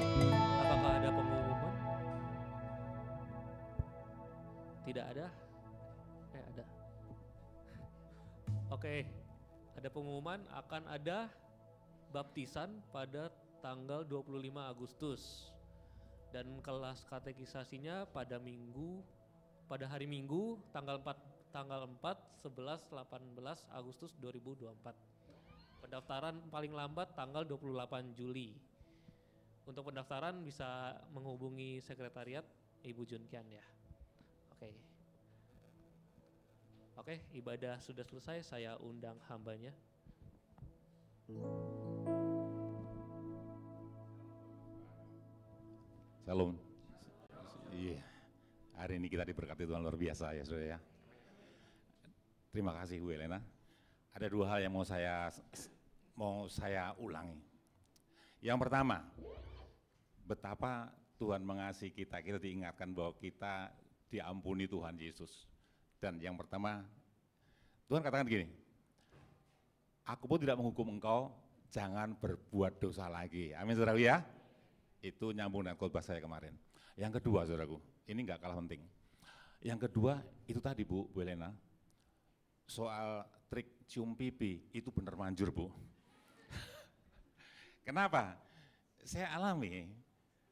[SPEAKER 2] Apakah ada pengumuman? Tidak ada? Ada. Oke, ada pengumuman akan ada baptisan pada tanggal 25 Agustus. Dan kelas katekisasinya pada hari Minggu tanggal 4, 11, 18 Agustus 2024. Pendaftaran paling lambat tanggal 28 Juli. Untuk pendaftaran bisa menghubungi sekretariat Ibu Junkian ya. Oke, ibadah sudah selesai, saya undang hambanya.
[SPEAKER 6] Shalom. Iya. Hari ini kita diberkati Tuhan luar biasa ya Saudara ya. Terima kasih Bu Elena. Ada dua hal yang mau saya ulangi. Yang pertama, betapa Tuhan mengasihi kita diingatkan bahwa kita diampuni Tuhan Yesus. Dan yang pertama, Tuhan katakan gini, aku pun tidak menghukum engkau, jangan berbuat dosa lagi. Amin saudaraku ya. Itu nyambung dengan khotbah saya kemarin. Yang kedua saudaraku, ini enggak kalah penting. Yang kedua, itu tadi Bu Elena, soal trik cium pipi, itu benar manjur Bu. Kenapa? Saya alami,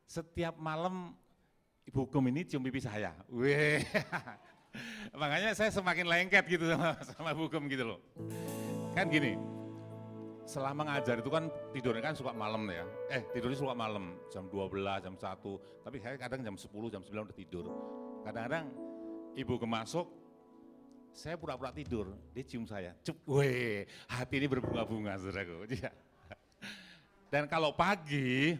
[SPEAKER 6] setiap malam Ibu Hukum ini cium pipi saya. Wih. Makanya saya semakin lengket gitu sama Bu Hukum gitu loh. Kan gini, selama ngajar itu kan tidurnya kan suka malam ya. Tidurnya suka malam, jam 12, jam 1. Tapi saya kadang jam 10, jam 9 udah tidur. Kadang-kadang Ibu Hukum masuk, saya pura-pura tidur, dia cium saya. Cep, weh, hati ini berbunga-bunga saudaraku. Dan kalau pagi,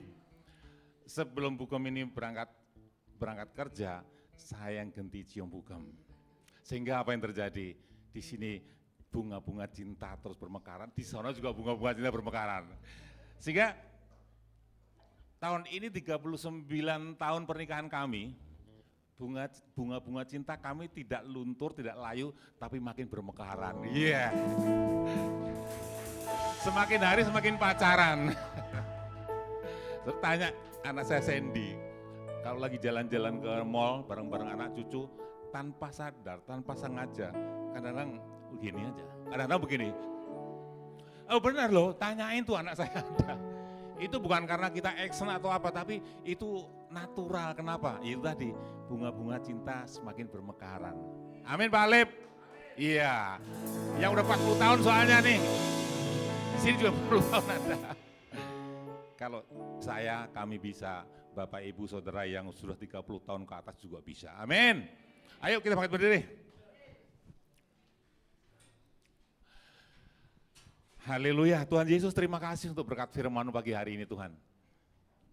[SPEAKER 6] sebelum Bu Hukum ini berangkat kerja, saya yang ganti cium Bu Hukum. Sehingga apa yang terjadi? Di sini bunga-bunga cinta terus bermekaran, di sana juga bunga-bunga cinta bermekaran. Sehingga tahun ini 39 tahun pernikahan kami, bunga-bunga cinta kami tidak luntur, tidak layu, tapi makin bermekaran. Iya. Yeah. Semakin hari semakin pacaran. Terus tanya anak saya Sandy, kalau lagi jalan-jalan ke mall bareng-bareng anak cucu, tanpa sadar, tanpa sengaja, kadang-kadang begini aja, kadang-kadang begini. Oh benar loh, tanyain tuh anak saya. Itu bukan karena kita action atau apa, tapi itu natural. Kenapa? Itu tadi, bunga-bunga cinta semakin bermekaran. Amin Pak Alip? Iya, yang udah 40 tahun soalnya nih. Sini juga 40 tahun ada. Kalau kami bisa, Bapak Ibu Saudara yang sudah 30 tahun ke atas juga bisa. Amin. Ayo kita bangkit berdiri. Haleluya, Tuhan Yesus terima kasih untuk berkat firman pagi hari ini Tuhan.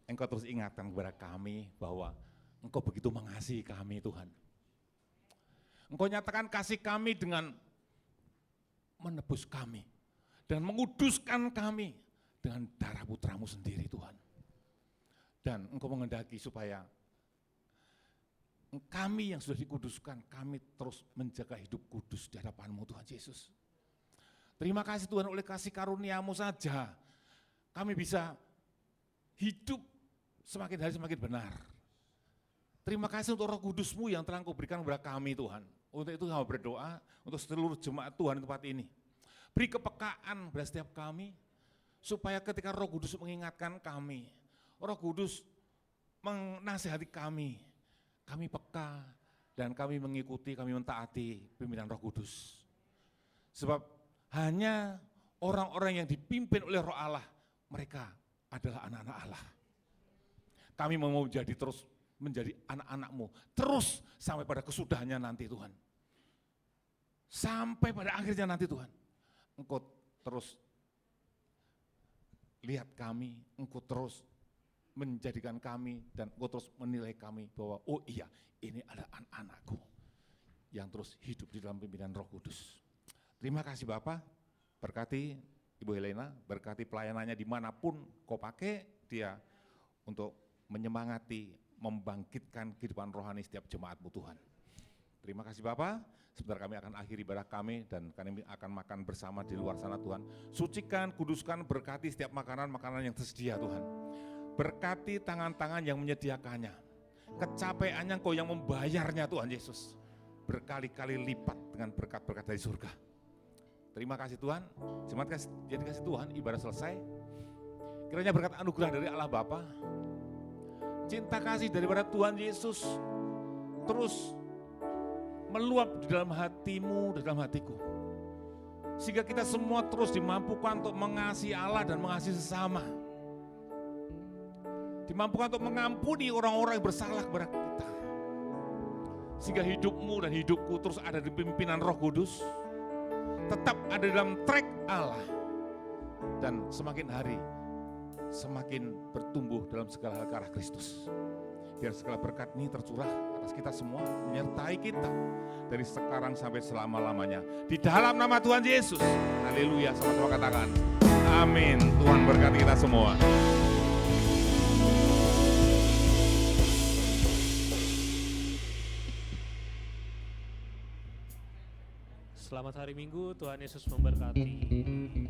[SPEAKER 6] Engkau terus ingatkan kepada kami bahwa Engkau begitu mengasihi kami Tuhan. Engkau nyatakan kasih kami dengan menebus kami dan menguduskan kami dengan darah putramu sendiri Tuhan. Dan Engkau menghendaki supaya kami yang sudah dikuduskan, kami terus menjaga hidup kudus di hadapan-Mu Tuhan Yesus. Terima kasih Tuhan, oleh kasih karunia-Mu saja kami bisa hidup semakin hari semakin benar. Terima kasih untuk Roh Kudus-Mu yang telah Engkau berikan kepada kami Tuhan. Untuk itu kami berdoa untuk seluruh jemaat Tuhan di tempat ini. Beri kepekaan pada setiap kami, supaya ketika Roh Kudus mengingatkan kami, Roh Kudus menasihati kami peka dan kami mengikuti, kami mentaati pimpinan Roh Kudus. Sebab hanya orang-orang yang dipimpin oleh Roh Allah, mereka adalah anak-anak Allah. Kami mau menjadi anak-anak-Mu, terus sampai pada kesudahannya nanti Tuhan. Sampai pada akhirnya nanti Tuhan, Engkau terus lihat kami, Engkau terus menjadikan kami, dan Engkau terus menilai kami bahwa oh iya, ini adalah anak-anakku yang terus hidup di dalam pimpinan Roh Kudus. Terima kasih Bapak, berkati Ibu Helena, berkati pelayanannya dimanapun Kau pakai dia untuk menyemangati, membangkitkan kehidupan rohani setiap jemaat-Mu Tuhan. Terima kasih Bapak, sebentar kami akan akhiri ibadah kami dan kami akan makan bersama di luar sana Tuhan. Sucikan, kuduskan, berkati setiap makanan-makanan yang tersedia Tuhan. Berkati tangan-tangan yang menyediakannya, kecapeannya Engkau yang membayarnya Tuhan Yesus. Berkali-kali lipat dengan berkat-berkat dari surga. Terima kasih Tuhan, jemaat jadi kasih Tuhan, ibadah selesai. Kiranya berkat anugerah dari Allah Bapa, cinta kasih daripada Tuhan Yesus terus meluap di dalam hatimu, di dalam hatiku. Sehingga kita semua terus dimampukan untuk mengasihi Allah dan mengasihi sesama. Dimampukan untuk mengampuni orang-orang yang bersalah kepada kita. Sehingga hidupmu dan hidupku terus ada di pimpinan Roh Kudus. Tetap ada dalam track Allah. Dan semakin hari semakin bertumbuh dalam segala hal ke arah Kristus. Biar segala berkat ini tercurah atas kita semua, menyertai kita dari sekarang sampai selama-lamanya. Di dalam nama Tuhan Yesus. Haleluya, sama-sama katakan amin. Tuhan berkati kita semua.
[SPEAKER 2] Selamat hari Minggu, Tuhan Yesus memberkati.